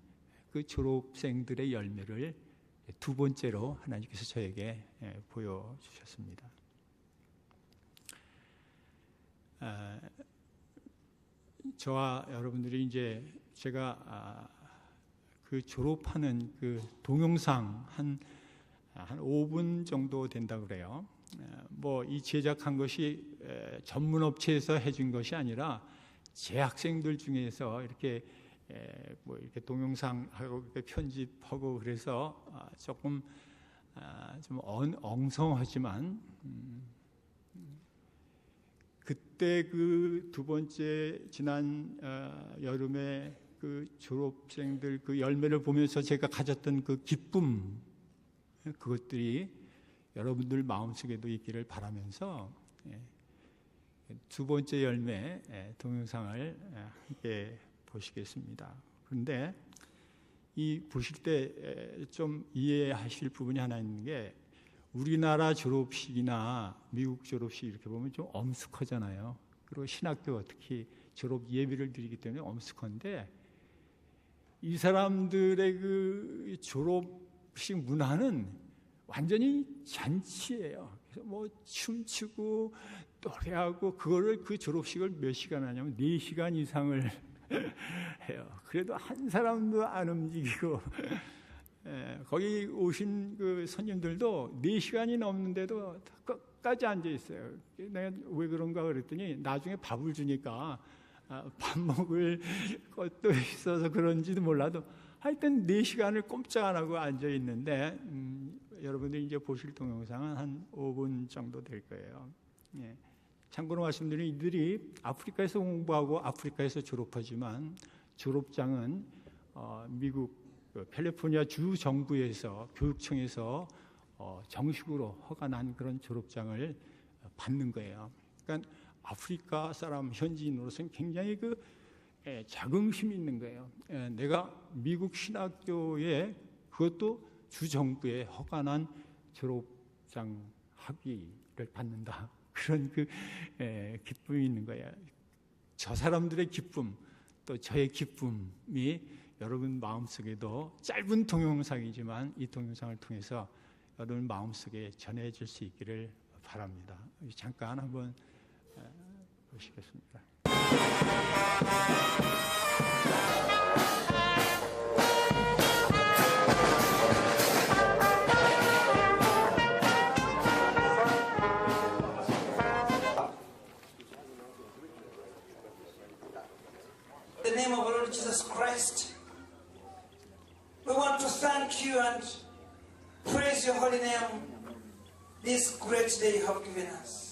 그 졸업생들의 열매를 두 번째로 하나님께서 저에게 보여주셨습니다. 저와 여러분들이 이제 제가 그 졸업하는 그 동영상 한 5분 정도 된다고 그래요. 뭐 이 제작한 것이 전문 업체에서 해준 것이 아니라 재학생들 중에서 이렇게 뭐 이렇게 동영상하고 이렇게 편집하고 그래서 조금 좀 엉성하지만 그때 그 두 번째 지난 여름에 그 졸업생들 그 열매를 보면서 제가 가졌던 그 기쁨, 그것들이 여러분들 마음속에도 있기를 바라면서 두 번째 열매 동영상을 함께 보시겠습니다. 그런데 이 보실 때 좀 이해하실 부분이 하나 있는 게, 우리나라 졸업식이나 미국 졸업식 이렇게 보면 좀 엄숙하잖아요. 그리고 신학교 특히 졸업 예배를 드리기 때문에 엄숙한데, 이 사람들의 그 졸업식 문화는 완전히 잔치예요. 그래서 뭐 춤추고 노래하고 그거를 그 졸업식을 몇 시간 하냐면 4시간 이상을 해요. 그래도 한 사람도 안 움직이고 거기 오신 그 손님들도 4시간이 넘는데도 끝까지 앉아 있어요. 내가 왜 그런가 그랬더니 나중에 밥을 주니까 밥 먹을 것도 있어서 그런지도 몰라도 하여튼 4시간을 꼼짝 안 하고 앉아 있는데 여러분들이 이제 보실 동영상은 한 5분 정도 될 거예요. 참고로 말씀드리면 이들이 아프리카에서 공부하고 아프리카에서 졸업하지만 졸업장은 미국 캘리포니아 주 정부에서 교육청에서 정식으로 허가난 그런 졸업장을 받는 거예요. 그러니까 아프리카 사람 현지인으로서는 굉장히 그 자긍심이 있는 거예요. 내가 미국 신학교에 그것도 주 정부에 허가난 졸업장 학위를 받는다. 그런 그 기쁨이 있는 거예요. 저 사람들의 기쁨, 또 저의 기쁨이 여러분 마음속에도 짧은 동영상이지만 이 동영상을 통해서 여러분 마음속에 전해질 수 있기를 바랍니다. 잠깐 한번 보시겠습니다. In the name of our Lord Jesus Christ, we want to thank you and praise your holy name this great day you have given us.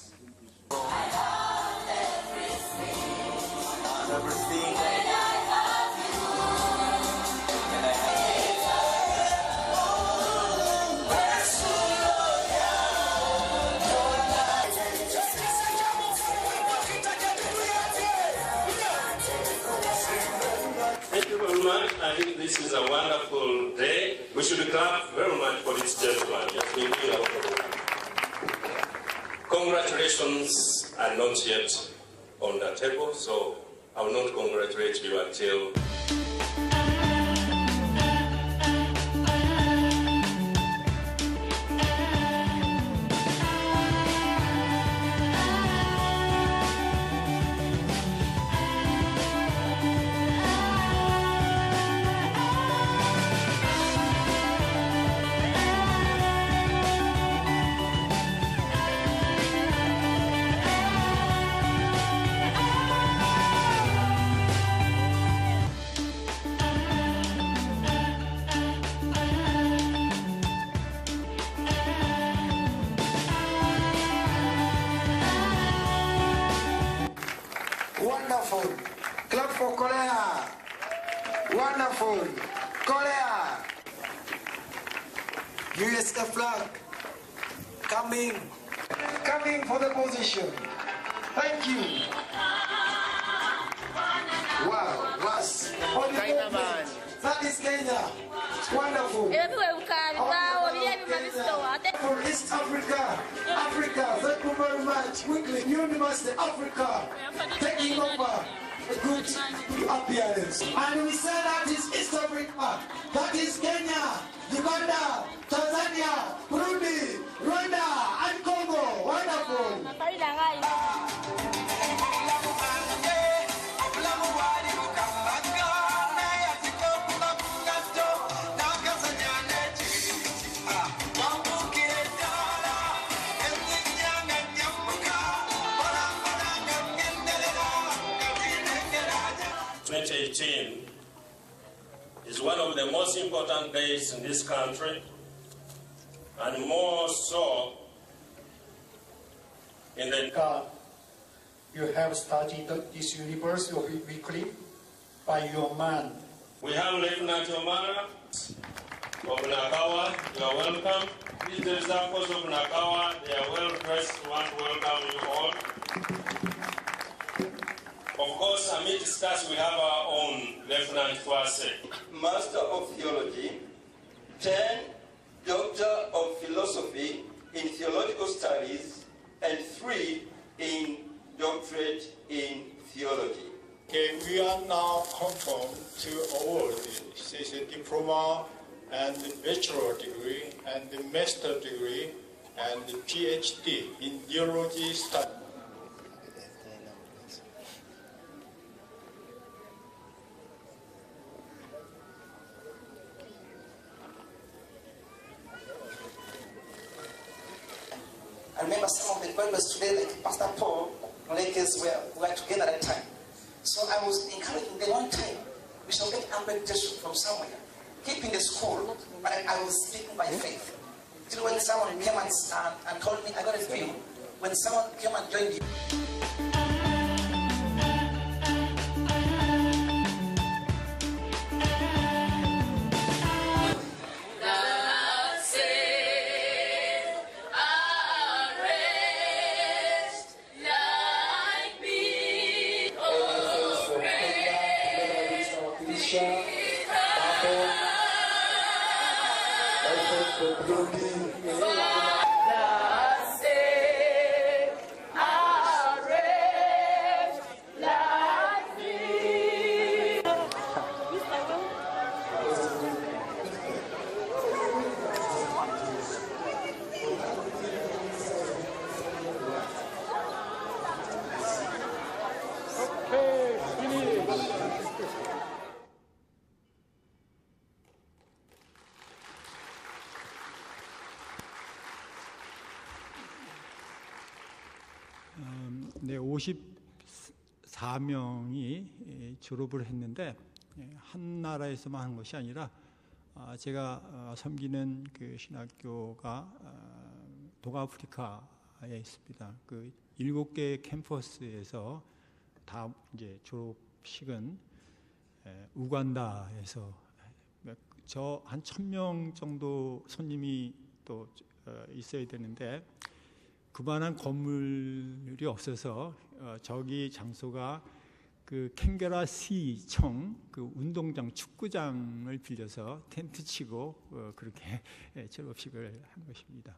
Thank you very much. I I think this is a wonderful day. We should clap very much for this gentleman. Yes, we will. Congratulations are not yet on the table, so I will not congratulate you until Wonderful. Clap for Korea. Wonderful. Korea. USA flag. Coming for the position. Thank you. Wow, was that is Kenya. Wonderful. For East Africa, thank you very much. Quickly, University Africa, taking over a good appearance. And we say that is East Africa, that is Kenya, Uganda, Tanzania, Burundi, Rwanda, and Congo. Wonderful. Is one of the most important days in this country, and more so in the you have studied this University of Weekly by your man. We have Lieutenant Omara of Nakawa. You are welcome. These are the examples of Nakawa. They are well dressed. We want to welcome you all. Of course, amid stars, we have our own Lieutenant Kwase. Master of Theology, 10 Doctor of Philosophy in Theological Studies, and 3 in Doctorate in Theology. Okay, we are now confirmed to award this diploma and bachelor degree and master degree and PhD in theology study. I remember some of the members today, like Pastor Paul, Lakers were together at that time. So I was encouraging them one time, we shall get accreditation from somewhere. Keep in the school, but I was speaking by faith. Till when someone came and told me, I got a dream, when someone came and joined you. 네, 54명이 졸업을 했는데 한 나라에서만 한 것이 아니라 제가 섬기는 그 신학교가 동아프리카에 있습니다. 그 7개 캠퍼스에서 다 이제 졸업식은 우간다에서 저 한 1,000명 정도 손님이 또 있어야 되는데 그만한 건물이 없어서 저기 장소가 그 캔베라 시청 그 운동장 축구장을 빌려서 텐트 치고 그렇게 졸업식을 한 것입니다.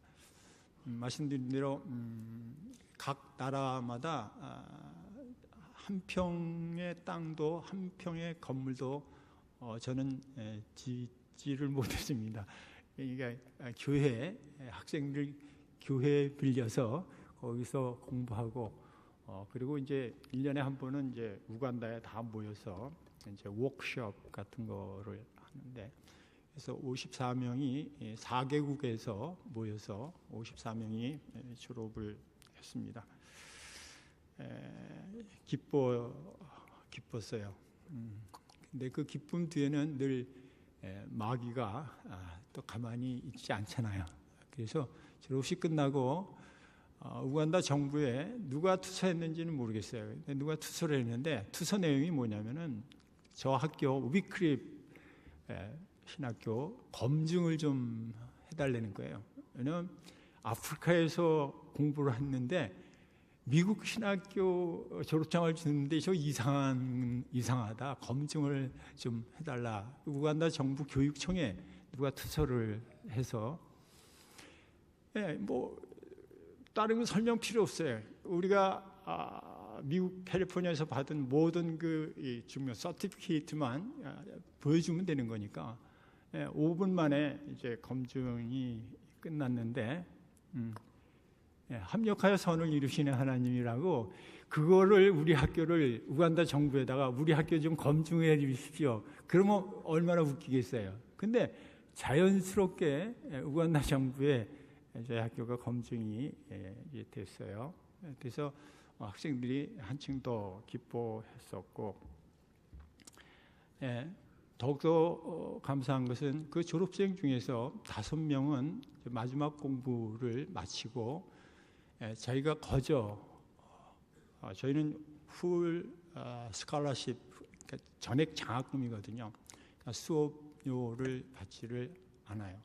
말씀드린 대로 각 나라마다 한 평의 땅도 한 평의 건물도 저는 짓지를 못했습니다. 그러니까 교회 학생들 교회 빌려서 거기서 공부하고 그리고 이제 1년에 한 번은 이제 우간다에 다 모여서 이제 워크숍 같은 거를 하는데 그래서 54명이 4개국에서 모여서 54명이 졸업을 했습니다. 기뻤어요. 근데 그 기쁨 뒤에는 늘 마귀가 또 가만히 있지 않잖아요. 그래서 졸업식 끝나고 우간다 정부에 누가 투서했는지는 모르겠어요. 근데 누가 투서를 했는데 투서 내용이 뭐냐면은 저 학교 위클립 신학교 검증을 좀 해달라는 거예요. 왜냐하면 아프리카에서 공부를 했는데 미국 신학교 졸업장을 주는데 저 이상하다. 검증을 좀 해달라. 우간다 정부 교육청에 누가 투서를 해서 뭐 다른 건 설명 필요 없어요. 우리가 미국 캘리포니아에서 받은 모든 그 증명 서티피케이트만 보여주면 되는 거니까 5분 만에 이제 검증이 끝났는데 합력하여 선을 이루시는 하나님이라고 그거를 우리 학교를 우간다 정부에다가 우리 학교 좀 검증해 주십시오. 그러면 얼마나 웃기겠어요. 근데 자연스럽게 우간다 정부에 저희 학교가 검증이 됐어요. 그래서 학생들이 한층 더 기뻐했었고 더욱더 감사한 것은 그 졸업생 중에서 5명은 마지막 공부를 마치고 저희가 저희는 풀 스칼러십 그러니까 전액 장학금이거든요. 그러니까 수업료를 받지를 않아요.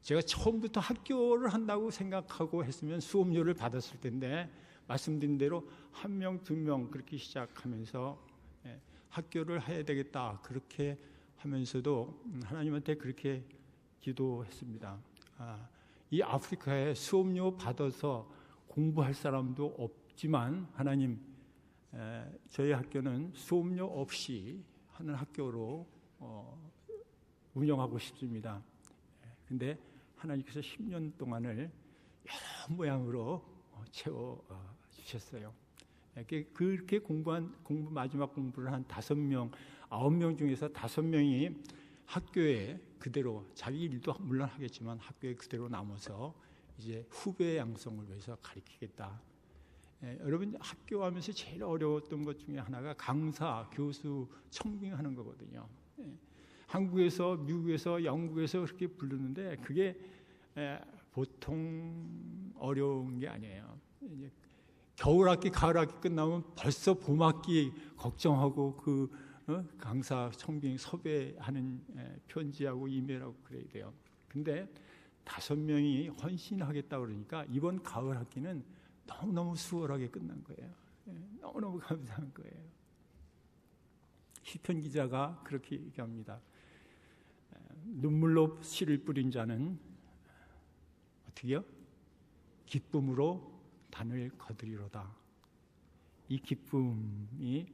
제가 처음부터 학교를 한다고 생각하고 했으면 수업료를 받았을 텐데 말씀드린 대로 1명, 2명 그렇게 시작하면서 학교를 해야 되겠다 그렇게 하면서도 하나님한테 그렇게 기도했습니다. 이 아프리카에 수업료 받아서 공부할 사람도 없지만 하나님 저희 학교는 수업료 없이 하는 학교로 운영하고 싶습니다. 근데 하나님께서 10년 동안을 여러 모양으로 채워 주셨어요. 그렇게 마지막 공부를 한 5명, 9명 중에서 5명이 학교에 그대로 자기 일도 물론 하겠지만 학교에 그대로 남아서 이제 후배 양성을 위해서 가르치겠다. 여러분 학교 하면서 제일 어려웠던 것 중에 하나가 강사, 교수 청빙하는 거거든요. 한국에서, 미국에서, 영국에서 그렇게 부르는데 그게 보통 어려운 게 아니에요. 이제 겨울학기, 가을학기 끝나면 벌써 봄학기 걱정하고 그 강사 청빙 섭외하는 편지하고 이메일하고 그래야 돼요. 근데 5명이 헌신하겠다 그러니까 이번 가을 학기는 너무너무 수월하게 끝난 거예요. 너무너무 감사한 거예요. 시편 기자가 그렇게 얘기합니다. 눈물로 씨를 뿌린 자는 어떻게요? 기쁨으로 단을 거두리로다. 이 기쁨이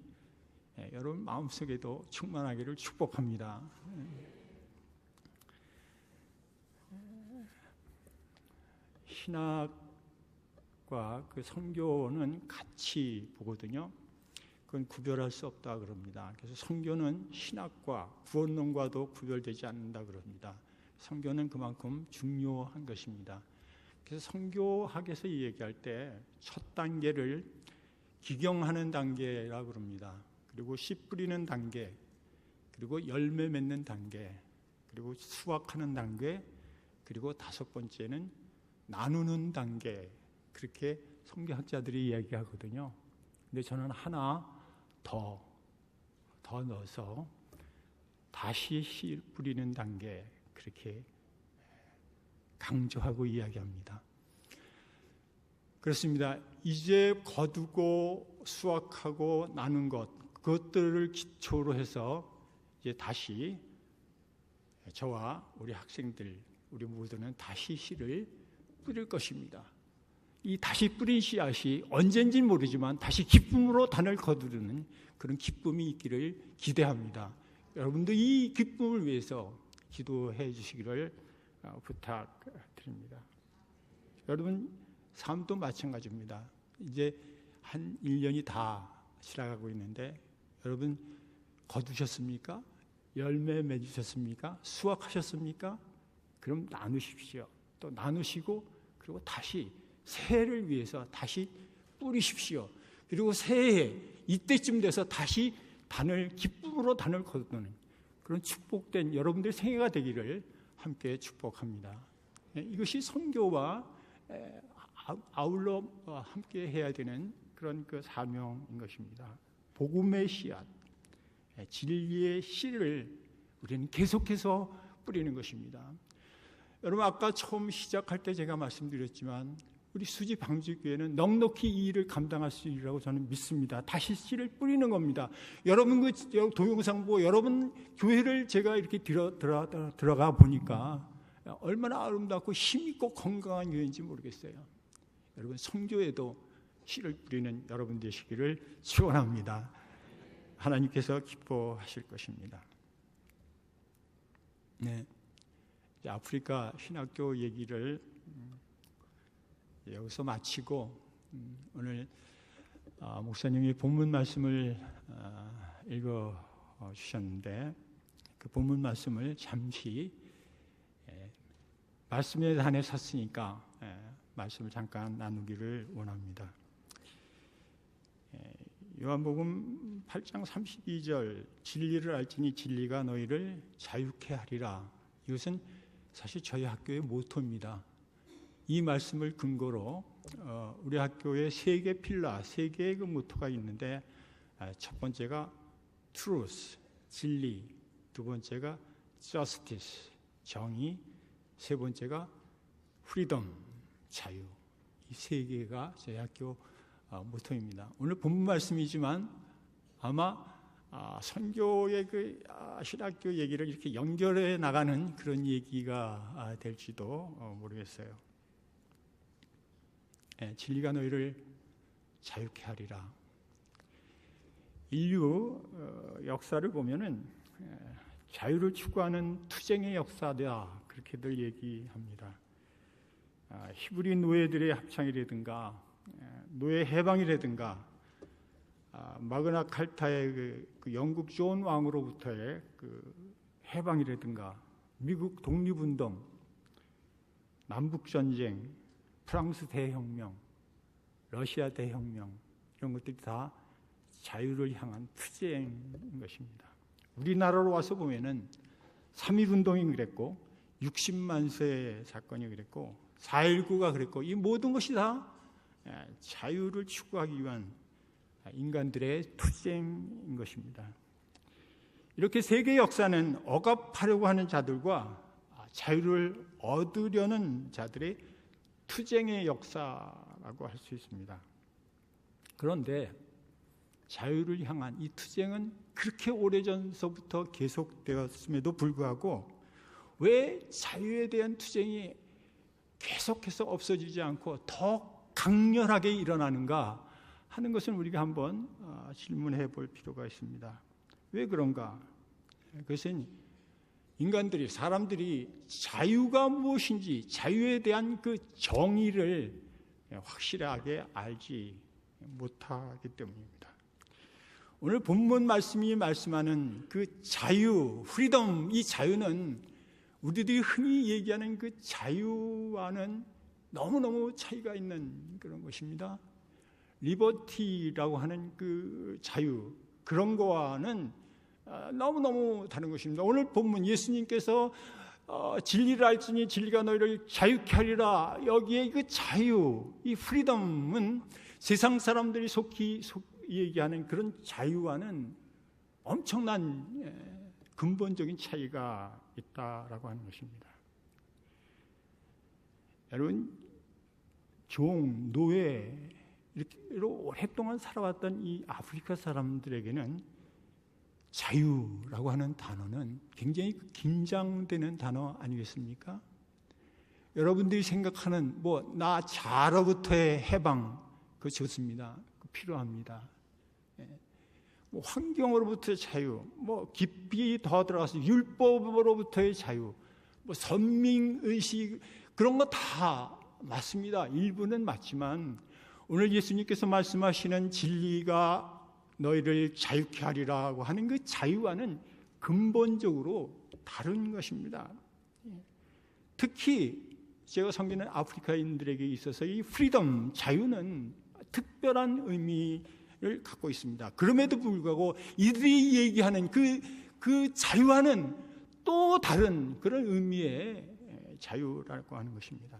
여러분 마음속에도 충만하기를 축복합니다. 신학과 그 선교는 같이 보거든요. 그건 구별할 수 없다 그럽니다. 그래서 선교는 신학과 구원론과도 구별되지 않는다 그럽니다. 선교는 그만큼 중요한 것입니다. 그래서 선교학에서 얘기할 때 첫 단계를 기경하는 단계라고 그럽니다. 그리고 씨 뿌리는 단계, 그리고 열매 맺는 단계, 그리고 수확하는 단계, 그리고 5번째는 나누는 단계. 그렇게 선교학자들이 이야기하거든요. 근데 저는 하나 더 넣어서 다시 씨 뿌리는 단계 그렇게 강조하고 이야기합니다. 그렇습니다. 이제 거두고 수확하고 나눈 것 그것들을 기초로 해서 이제 다시 저와 우리 학생들, 우리 모두는 다시 씨를 뿌릴 것입니다. 이 다시 뿌린 씨앗이 언젠지는 모르지만 다시 기쁨으로 단을 거두는 그런 기쁨이 있기를 기대합니다. 여러분도 이 기쁨을 위해서 기도해 주시기를 부탁드립니다. 여러분 삶도 마찬가지입니다. 이제 한 1년이 다 지나가고 있는데 여러분 거두셨습니까? 열매 맺으셨습니까? 수확하셨습니까? 그럼 나누십시오. 또 나누시고 그리고 다시 새해를 위해서 다시 뿌리십시오. 그리고 새해 이때쯤 돼서 다시 기쁨으로 단을 거두는 그런 축복된 여러분들의 생애가 되기를 함께 축복합니다. 이것이 선교와 아울러 함께 해야 되는 그런 그 사명인 것입니다. 복음의 씨앗, 진리의 씨를 우리는 계속해서 뿌리는 것입니다. 여러분 아까 처음 시작할 때 제가 말씀드렸지만 우리 수지 방주교회는 넉넉히 이 일을 감당할 수 있으리라고 저는 믿습니다. 다시 씨를 뿌리는 겁니다. 여러분 그 동영상 보고 여러분 교회를 제가 이렇게 들어가 보니까 얼마나 아름답고 힘있고 건강한 교회인지 모르겠어요. 여러분 성교에도 씨를 뿌리는 여러분 되시기를 축원합니다. 하나님께서 기뻐하실 것입니다. 네, 아프리카 신학교 얘기를 여기서 마치고 오늘 목사님이 본문 말씀을 읽어 주셨는데 그 본문 말씀을 잠시 말씀에 한해 섰으니까 말씀을 잠깐 나누기를 원합니다. 요한복음 8장 32절 진리를 알지니 진리가 너희를 자유케 하리라. 이것은 사실 저희 학교의 모토입니다. 이 말씀을 근거로 우리 학교에 세 개의 그 모토가 있는데 첫 번째가 truth, 진리, 두 번째가 justice, 정의, 세 번째가 freedom, 자유. 이 세 개가 저희 학교 모토입니다. 오늘 본문 말씀이지만 아마 선교의 그 신학교 얘기를 이렇게 연결해 나가는 그런 얘기가 될지도 모르겠어요. 진리가 너희를 자유케 하리라. 인류 역사를 보면은 자유를 추구하는 투쟁의 역사다 그렇게들 얘기합니다. 히브리 노예들의 합창이라든가 노예 해방이라든가 마그나 칼타의 그 영국 존 왕으로부터의 그 해방이라든가 미국 독립운동, 남북전쟁, 프랑스 대혁명, 러시아 대혁명 이런 것들이 다 자유를 향한 투쟁인 것입니다. 우리나라로 와서 보면은 3.1운동이 그랬고 60만 세 사건이 그랬고 4.19가 그랬고 이 모든 것이 다 자유를 추구하기 위한 인간들의 투쟁인 것입니다. 이렇게 세계 역사는 억압하려고 하는 자들과 자유를 얻으려는 자들의 투쟁의 역사라고 할 수 있습니다. 그런데 자유를 향한 이 투쟁은 그렇게 오래전서부터 계속되었음에도 불구하고 왜 자유에 대한 투쟁이 계속해서 없어지지 않고 더 강렬하게 일어나는가 하는 것은 우리가 한번 질문해 볼 필요가 있습니다. 왜 그런가? 그것은 인간들이, 사람들이 자유가 무엇인지, 자유에 대한 그 정의를 확실하게 알지 못하기 때문입니다. 오늘 본문 말씀이 말씀하는 그 자유, 프리덤, 이 자유는 우리들이 흔히 얘기하는 그 자유와는 너무너무 차이가 있는 그런 것입니다. 리버티라고 하는 그 자유, 그런 거와는 너무너무 다른 것입니다. 오늘 본문 예수님께서 진리를 알지니 진리가 너희를 자유케 하리라. 여기에 그 자유, 이 프리덤은 세상 사람들이 속히 얘기하는 그런 자유와는 엄청난 근본적인 차이가 있다라고 하는 것입니다. 여러분, 종, 노예 이렇게 오랫동안 살아왔던 이 아프리카 사람들에게는 자유라고 하는 단어는 굉장히 긴장되는 단어 아니겠습니까? 여러분들이 생각하는 나 자로부터의 해방, 그거 좋습니다. 필요합니다. 환경으로부터의 자유, 깊이 더 들어가서 율법으로부터의 자유, 선민의식, 그런 거 다 맞습니다. 일부는 맞지만 오늘 예수님께서 말씀하시는 진리가 너희를 자유케 하리라고 하는 그 자유와는 근본적으로 다른 것입니다. 특히 제가 섬기는 아프리카인들에게 있어서 이 프리덤, 자유는 특별한 의미를 갖고 있습니다. 그럼에도 불구하고 이들이 얘기하는 그 자유와는 또 다른 그런 의미의 자유라고 하는 것입니다.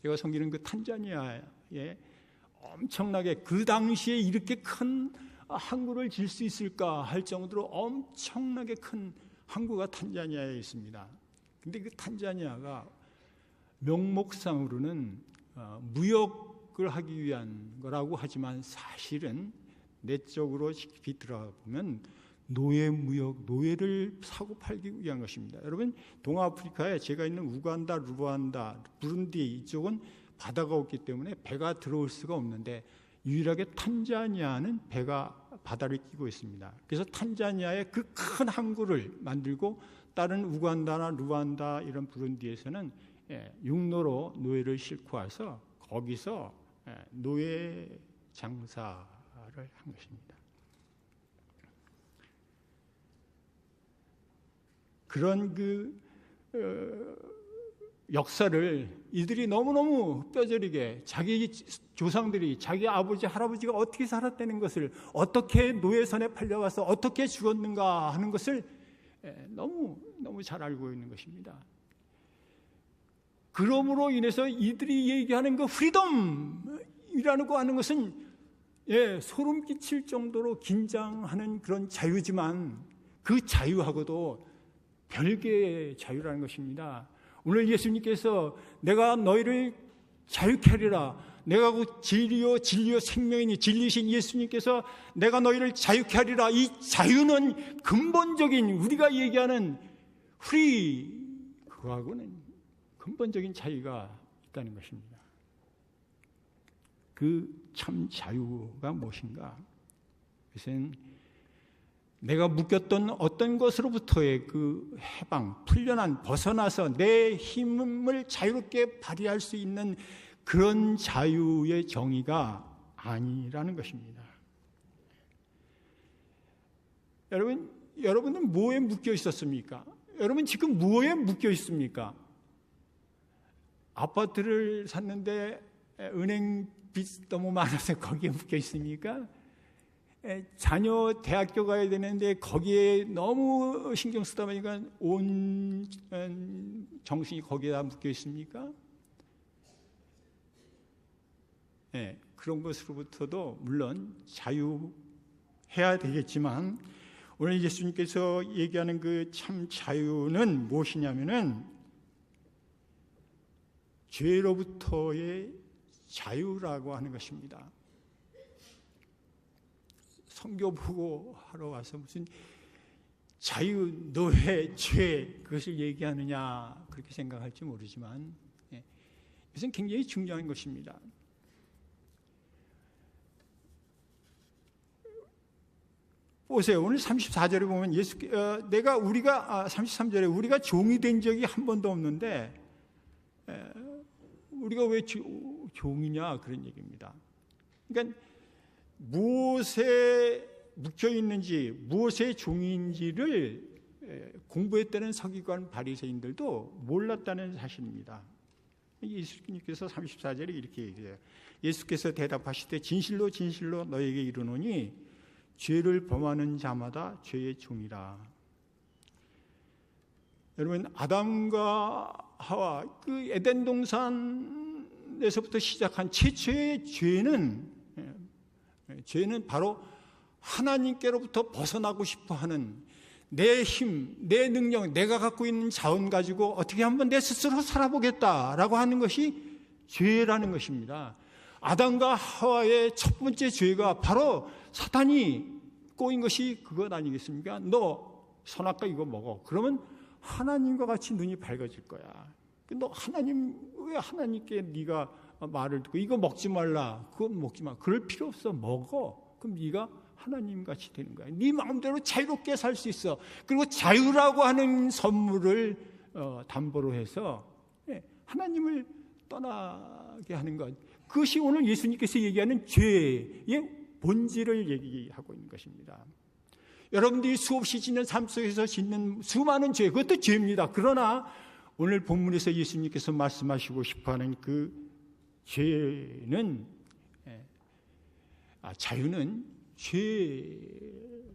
제가 섬기는 그 탄자니아에 엄청나게 그 당시에 이렇게 큰 항구를 질 수 있을까 할 정도로 엄청나게 큰 항구가 탄자니아에 있습니다. 근데 그 탄자니아가 명목상으로는 무역을 하기 위한 거라고 하지만 사실은 내적으로 깊이 들어가 보면 노예무역, 노예를 사고 팔기 위한 것입니다. 여러분, 동아프리카에 제가 있는 우간다, 루안다, 부룬디 이쪽은 바다가 없기 때문에 배가 들어올 수가 없는데 유일하게 탄자니아는 배가 바다를 끼고 있습니다. 그래서 탄자니아에 그 큰 항구를 만들고 다른 우간다나 루안다 이런 부룬디에서는 육로로 노예를 싣고 와서 거기서 노예 장사를 한 것입니다. 그런 역사를 이들이 너무너무 뼈저리게 자기 조상들이, 자기 아버지, 할아버지가 어떻게 살았다는 것을, 어떻게 노예선에 팔려가서 어떻게 죽었는가 하는 것을 너무 잘 알고 있는 것입니다. 그러므로 인해서 이들이 얘기하는 그 프리덤이라고 하는 것은 소름 끼칠 정도로 긴장하는 그런 자유지만 그 자유하고도 별개의 자유라는 것입니다. 오늘 예수님께서 내가 너희를 자유케 하리라, 내가 그 진리요 생명이니 진리신 예수님께서 내가 너희를 자유케 하리라, 이 자유는 근본적인 우리가 얘기하는 프리, 그거하고는 근본적인 차이가 있다는 것입니다. 그 참 자유가 무엇인가? 그것은 내가 묶였던 어떤 것으로부터의 그 해방, 풀려난, 벗어나서 내 힘을 자유롭게 발휘할 수 있는 그런 자유의 정의가 아니라는 것입니다. 여러분은 뭐에 묶여 있었습니까? 여러분 지금 뭐에 묶여 있습니까? 아파트를 샀는데 은행 빚 너무 많아서 거기에 묶여 있습니까? 자녀 대학교 가야 되는데 거기에 너무 신경 쓰다 보니까 온 정신이 거기에다 묶여 있습니까? 그런 것으로부터도 물론 자유해야 되겠지만 오늘 예수님께서 얘기하는 그 참 자유는 무엇이냐면은 죄로부터의 자유라고 하는 것입니다. 선교 보고 하러 와서 무슨 자유, 노예, 죄 그것을 얘기하느냐 그렇게 생각할지 모르지만 이것은 굉장히 중요한 것입니다. 보세요. 오늘 34절에 보면 우리가 33절에 우리가 종이 된 적이 한 번도 없는데 우리가 왜 종이냐 그런 얘기입니다. 그러니까 무엇에 묶여 있는지, 무엇의 종인지를 공부했다는 서기관 바리새인들도 몰랐다는 사실입니다. 예수님께서 34절에 이렇게 얘기해요. 예수께서 대답하시되 진실로 진실로 너에게 이르노니 죄를 범하는 자마다 죄의 종이라. 여러분, 아담과 하와 그 에덴 동산에서부터 시작한 최초의 죄는 바로 하나님께로부터 벗어나고 싶어하는 내 힘, 내 능력, 내가 갖고 있는 자원 가지고 어떻게 한번 내 스스로 살아보겠다라고 하는 것이 죄라는 것입니다. 아담과 하와의 첫 번째 죄가 바로 사탄이 꼬인 것이 그것 아니겠습니까? 너 선악과 이거 먹어. 그러면 하나님과 같이 눈이 밝아질 거야. 너 왜 하나님께 네가 말을 듣고 이거 먹지 말라, 그건 먹지 마. 그럴 필요 없어. 먹어. 그럼 네가 하나님 같이 되는 거야. 네 마음대로 자유롭게 살 수 있어. 그리고 자유라고 하는 선물을 담보로 해서 하나님을 떠나게 하는 것. 그것이 오늘 예수님께서 얘기하는 죄의 본질을 얘기하고 있는 것입니다. 여러분들이 수없이 지낸 삶 속에서 짓는 수많은 죄, 그것도 죄입니다. 그러나 오늘 본문에서 예수님께서 말씀하시고 싶어하는 그 죄는, 자유는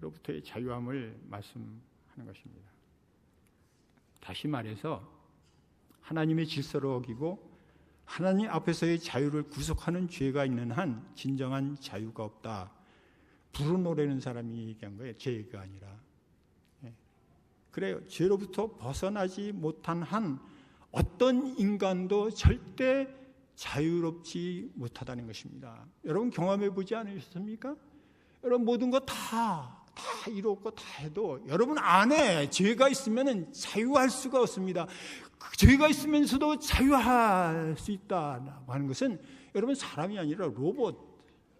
죄로부터의 자유함을 말씀하는 것입니다. 다시 말해서 하나님의 질서를 어기고 하나님 앞에서의 자유를 구속하는 죄가 있는 한 진정한 자유가 없다. 부르노래는 사람이 얘기한 거예요. 제 얘기가 아니라. 그래요. 죄로부터 벗어나지 못한 한 어떤 인간도 절대 자유롭지 못하다는 것입니다. 여러분 경험해 보지 않으셨습니까? 여러분 모든 거 다 이롭고 다 해도 여러분 안에 죄가 있으면 자유할 수가 없습니다. 죄가 있으면서도 자유할 수 있다고 하는 것은 여러분 사람이 아니라 로봇,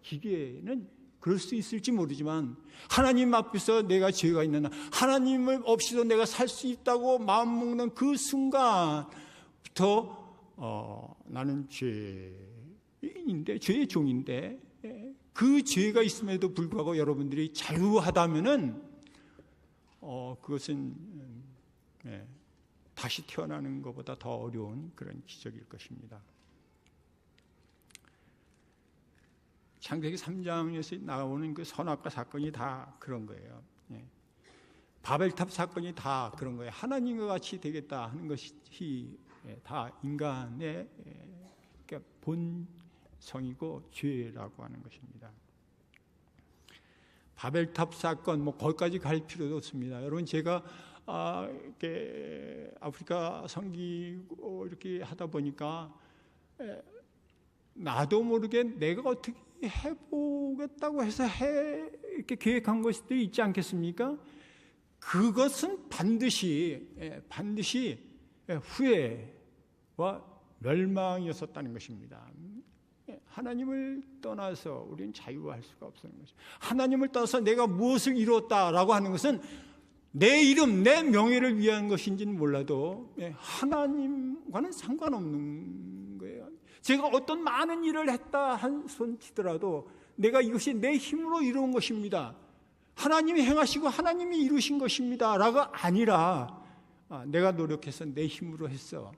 기계는 그럴 수 있을지 모르지만 하나님 앞에서 내가 죄가 있는 한, 하나님을 없이도 내가 살 수 있다고 마음먹는 그 순간부터 나는 죄인인데, 죄의 종인데, 그 죄가 있음에도 불구하고 여러분들이 자유하다면은 그것은 다시 태어나는 것보다 더 어려운 그런 기적일 것입니다. 창세기 3장에서 나오는 그 선악과 사건이 다 그런 거예요. 바벨탑 사건이 다 그런 거예요. 하나님과 같이 되겠다 하는 것이 다 인간의 본성이고 죄라고 하는 것입니다. 바벨탑 사건 거기까지 갈 필요도 없습니다. 여러분 제가 이렇게 아프리카 섬기고 이렇게 하다 보니까 나도 모르게 내가 어떻게 해보겠다고 해서 이렇게 계획한 것도 있지 않겠습니까? 그것은 반드시 후회와 멸망이었었다는 것입니다. 하나님을 떠나서 우리는 자유할 수가 없는 것입니다. 하나님을 떠나서 내가 무엇을 이루었다라고 하는 것은 내 이름, 내 명예를 위한 것인지는 몰라도 하나님과는 상관없는 거예요. 제가 어떤 많은 일을 했다 한 손 치더라도 내가 이것이 내 힘으로 이루은 것입니다. 하나님이 행하시고 하나님이 이루신 것입니다. 라가 아니라 내가 노력해서 내 힘으로 했어.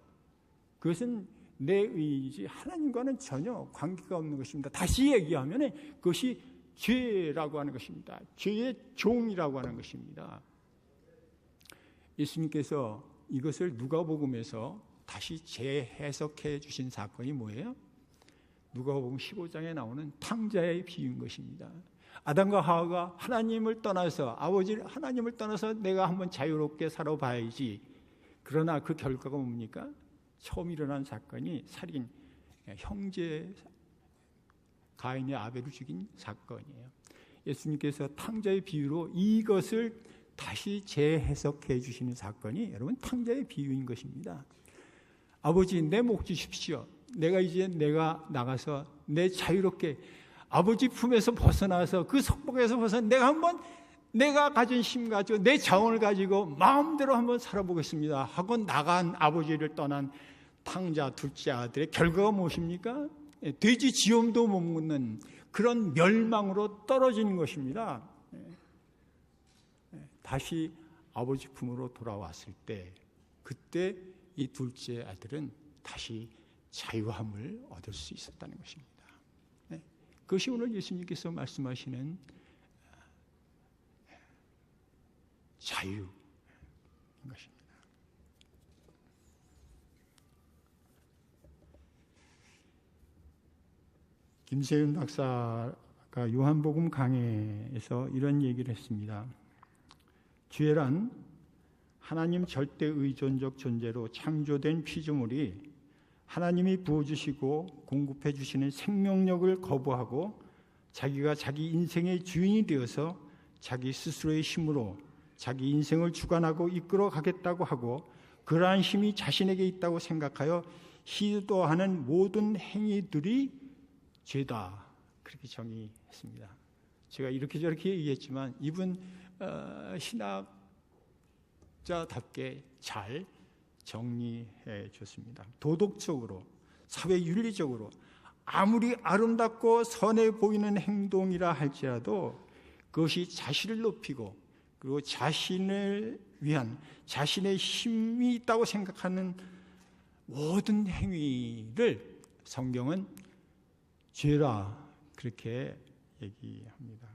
그것은 내 의지, 하나님과는 전혀 관계가 없는 것입니다. 다시 얘기하면 그것이 죄라고 하는 것입니다. 죄의 종이라고 하는 것입니다. 예수님께서 이것을 누가복음에서 다시 재해석해 주신 사건이 뭐예요? 누가복음 15장에 나오는 탕자의 비유인 것입니다. 아담과 하와가 하나님을 떠나서 하나님을 떠나서 내가 한번 자유롭게 살아봐야지. 그러나 그 결과가 뭡니까? 처음 일어난 사건이 살인, 형제 가인의 아벨을 죽인 사건이에요. 예수님께서 탕자의 비유로 이것을 다시 재해석해 주시는 사건이 여러분 탕자의 비유인 것입니다. 아버지 내 목 주십시오. 내가 나가서 내 자유롭게 아버지 품에서 벗어나서 그 속박에서 벗어나 내가 가진 힘 가지고 내 자원을 가지고 마음대로 한번 살아보겠습니다 하고 나간 아버지를 떠난 탕자 둘째 아들의 결과가 무엇입니까? 돼지 지엄도 못 먹는 그런 멸망으로 떨어지는 것입니다. 다시 아버지 품으로 돌아왔을 때 그때 이 둘째 아들은 다시 자유함을 얻을 수 있었다는 것입니다. 그것이 오늘 예수님께서 말씀하시는 자유인 것입니다. 김세윤 박사가 요한복음 강해에서 이런 얘기를 했습니다. 죄란 하나님 절대 의존적 존재로 창조된 피조물이 하나님이 부어주시고 공급해 주시는 생명력을 거부하고 자기가 자기 인생의 주인이 되어서 자기 스스로의 힘으로 자기 인생을 주관하고 이끌어 가겠다고 하고 그러한 힘이 자신에게 있다고 생각하여 시도하는 모든 행위들이 죄다. 그렇게 정의했습니다. 제가 이렇게 저렇게 얘기했지만 이분 신학자답게 잘 정리해 줬습니다. 도덕적으로, 사회윤리적으로 아무리 아름답고 선해 보이는 행동이라 할지라도 그것이 자신을 높이고 그리고 자신을 위한 자신의 힘이 있다고 생각하는 모든 행위를 성경은 죄라 그렇게 얘기합니다.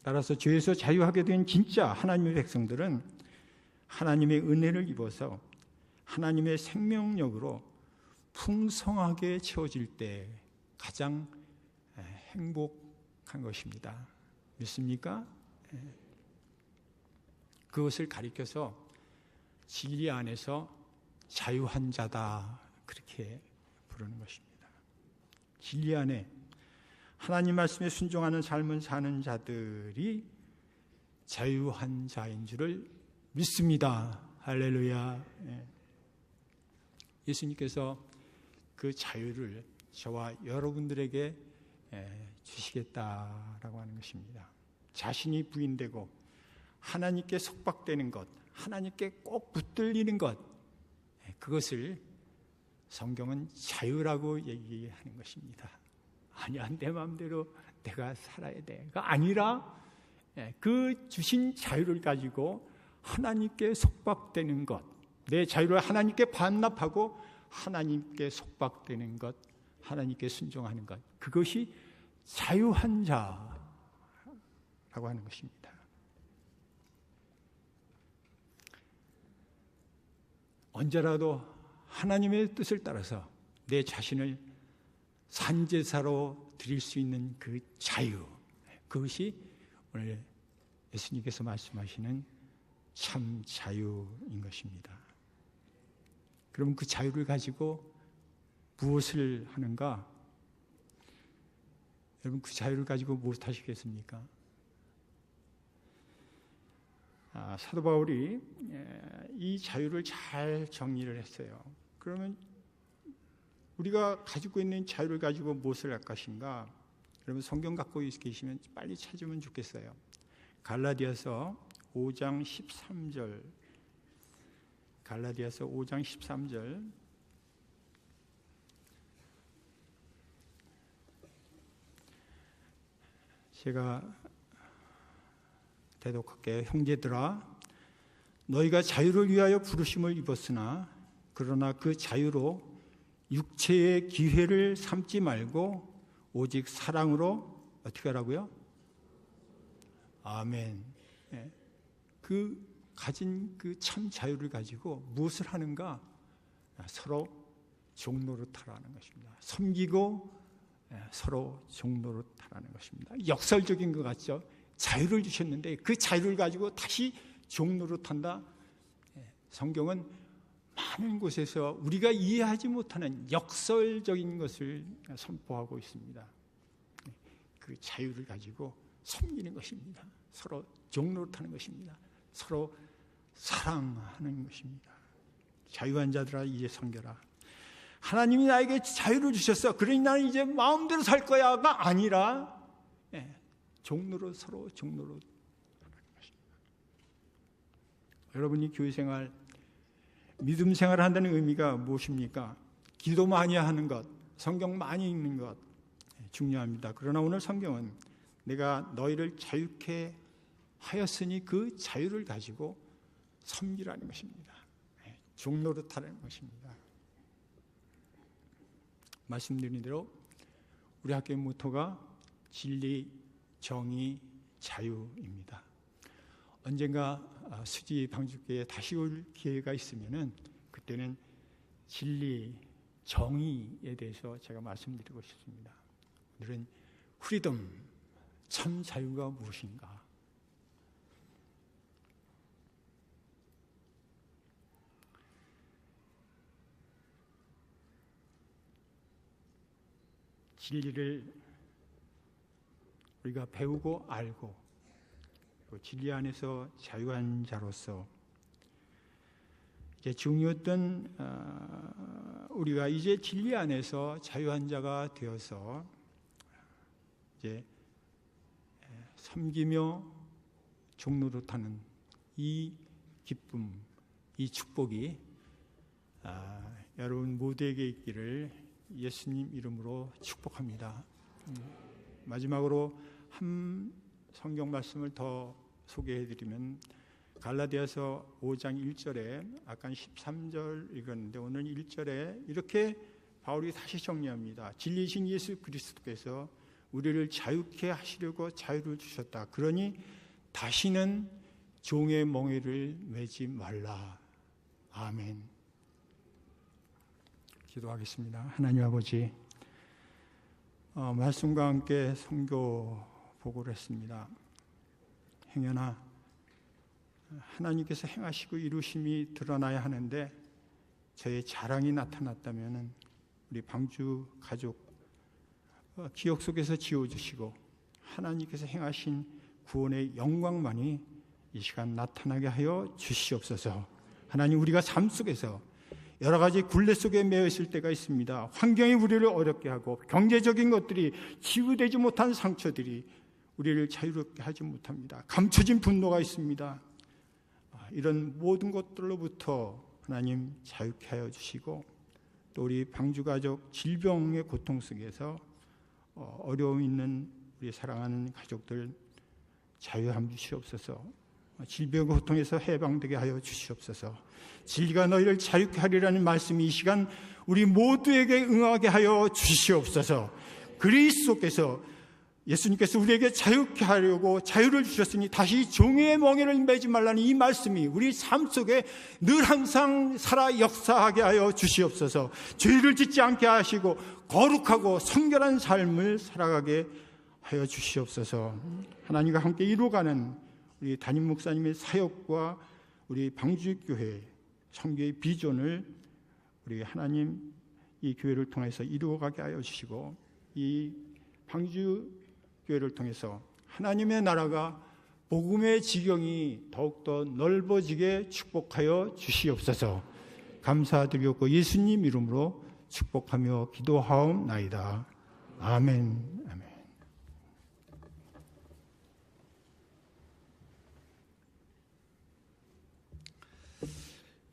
따라서 죄에서 자유하게 된 진짜 하나님의 백성들은 하나님의 은혜를 입어서 하나님의 생명력으로 풍성하게 채워질 때 가장 행복한 것입니다. 믿습니까? 그것을 가리켜서 진리 안에서 자유한 자다 그렇게 부르는 것입니다. 진리 안에 하나님 말씀에 순종하는 삶을 사는 자들이 자유한 자인 줄을 믿습니다. 할렐루야. 예수님께서 그 자유를 저와 여러분들에게 주시겠다라고 하는 것입니다. 자신이 부인되고 하나님께 속박되는 것, 하나님께 꼭 붙들리는 것, 그것을 성경은 자유라고 얘기하는 것입니다. 아니야, 내 마음대로 내가 살아야 돼가 아니라 그 주신 자유를 가지고 하나님께 속박되는 것, 내 자유를 하나님께 반납하고 하나님께 속박되는 것, 하나님께 순종하는 것, 그것이 자유한 자라고 하는 것입니다. 언제라도 하나님의 뜻을 따라서 내 자신을 산제사로 드릴 수 있는 그 자유, 그것이 오늘 예수님께서 말씀하시는 참 자유인 것입니다. 그럼 그 자유를 가지고 무엇을 하는가? 여러분, 그 자유를 가지고 무엇 하시겠습니까? 사도 바울이 이 자유를 잘 정리를 했어요. 그러면 우리가 가지고 있는 자유를 가지고 무엇을 할 것인가? 여러분, 성경 갖고 계시면 빨리 찾으면 좋겠어요. 갈라디아서 5장 13절, 갈라디아서 5장 13절. 제가 대독할게요. 형제들아, 너희가 자유를 위하여 부르심을 입었으나 그러나 그 자유로 육체의 기회를 삼지 말고 오직 사랑으로 어떻게 하라고요? 아멘. 그 가진 그 참 자유를 가지고 무엇을 하는가? 서로 종노릇하라는 것입니다. 섬기고 서로 종노릇하라는 것입니다. 역설적인 것 같죠? 자유를 주셨는데 그 자유를 가지고 다시 종노릇한다. 성경은 많은 곳에서 우리가 이해하지 못하는 역설적인 것을 선포하고 있습니다. 그 자유를 가지고 섬기는 것입니다. 서로 종노릇하는 것입니다. 서로 사랑하는 것입니다. 자유한 자들아 이제 섬겨라. 하나님이 나에게 자유를 주셨어. 그러니 나는 이제 마음대로 살 거야가 아니라 종로로 서로 종로로 하는 것입니다. 여러분이 교회 생활, 믿음 생활을 한다는 의미가 무엇입니까? 기도 많이 하는 것, 성경 많이 읽는 것 중요합니다. 그러나 오늘 성경은 내가 너희를 자유케 하였으니 그 자유를 가지고 섬기라는 것입니다. 종노릇하라는 것입니다. 말씀드린 대로 우리 학교의 모토가 진리, 정의, 자유입니다. 언젠가 수지 방주교회에 다시 올 기회가 있으면은 그때는 진리, 정의에 대해서 제가 말씀드리고 싶습니다. 오늘은 프리덤, 참 자유가 무엇인가? 진리를 우리가 배우고 알고 또 진리 안에서 자유한 자로서 이제 중요했던 우리가 이제 진리 안에서 자유한 자가 되어서 이제 섬기며 종노릇하는 이 기쁨, 이 축복이 여러분 모두에게 있기를 예수님 이름으로 축복합니다. 마지막으로 한 성경 말씀을 더 소개해드리면 갈라디아서 5장 1절에 아까 13절 읽었는데 오늘 1절에 이렇게 바울이 다시 정리합니다. 진리이신 예수 그리스도께서 우리를 자유케 하시려고 자유를 주셨다. 그러니 다시는 종의 멍에를 매지 말라. 아멘. 기도하겠습니다. 하나님 아버지, 말씀과 함께 선교 보고를 했습니다. 행여나 하나님께서 행하시고 이루심이 드러나야 하는데 저의 자랑이 나타났다면 우리 방주 가족 기억 속에서 지워주시고 하나님께서 행하신 구원의 영광만이 이 시간 나타나게 하여 주시옵소서. 하나님, 우리가 삶 속에서 여러 가지 굴레 속에 매여 있을 때가 있습니다. 환경이 우리를 어렵게 하고 경제적인 것들이 치유되지 못한 상처들이 우리를 자유롭게 하지 못합니다. 감춰진 분노가 있습니다. 이런 모든 것들로부터 하나님 자유케 하여 주시고 또 우리 방주가족 질병의 고통 속에서 어려움 있는 우리 사랑하는 가족들 자유함 주시옵소서. 질병의 고통에서 해방되게 하여 주시옵소서. 진리가 너희를 자유케 하리라는 말씀이 이 시간 우리 모두에게 응하게 하여 주시옵소서. 그리스도께서 예수님께서 우리에게 자유케 하려고 자유를 주셨으니 다시 종의 멍에를 매지 말라는 이 말씀이 우리 삶 속에 늘 항상 살아 역사하게 하여 주시옵소서. 죄를 짓지 않게 하시고 거룩하고 성결한 삶을 살아가게 하여 주시옵소서. 하나님과 함께 이루어가는 우리 담임 목사님의 사역과 우리 방주교회 선교의 비전을 우리 하나님 이 교회를 통해서 이루어가게 하여 주시고 이 방주교회를 통해서 하나님의 나라가 복음의 지경이 더욱더 넓어지게 축복하여 주시옵소서. 감사드리옵고 예수님 이름으로 축복하며 기도하옵나이다. 아멘. 아멘.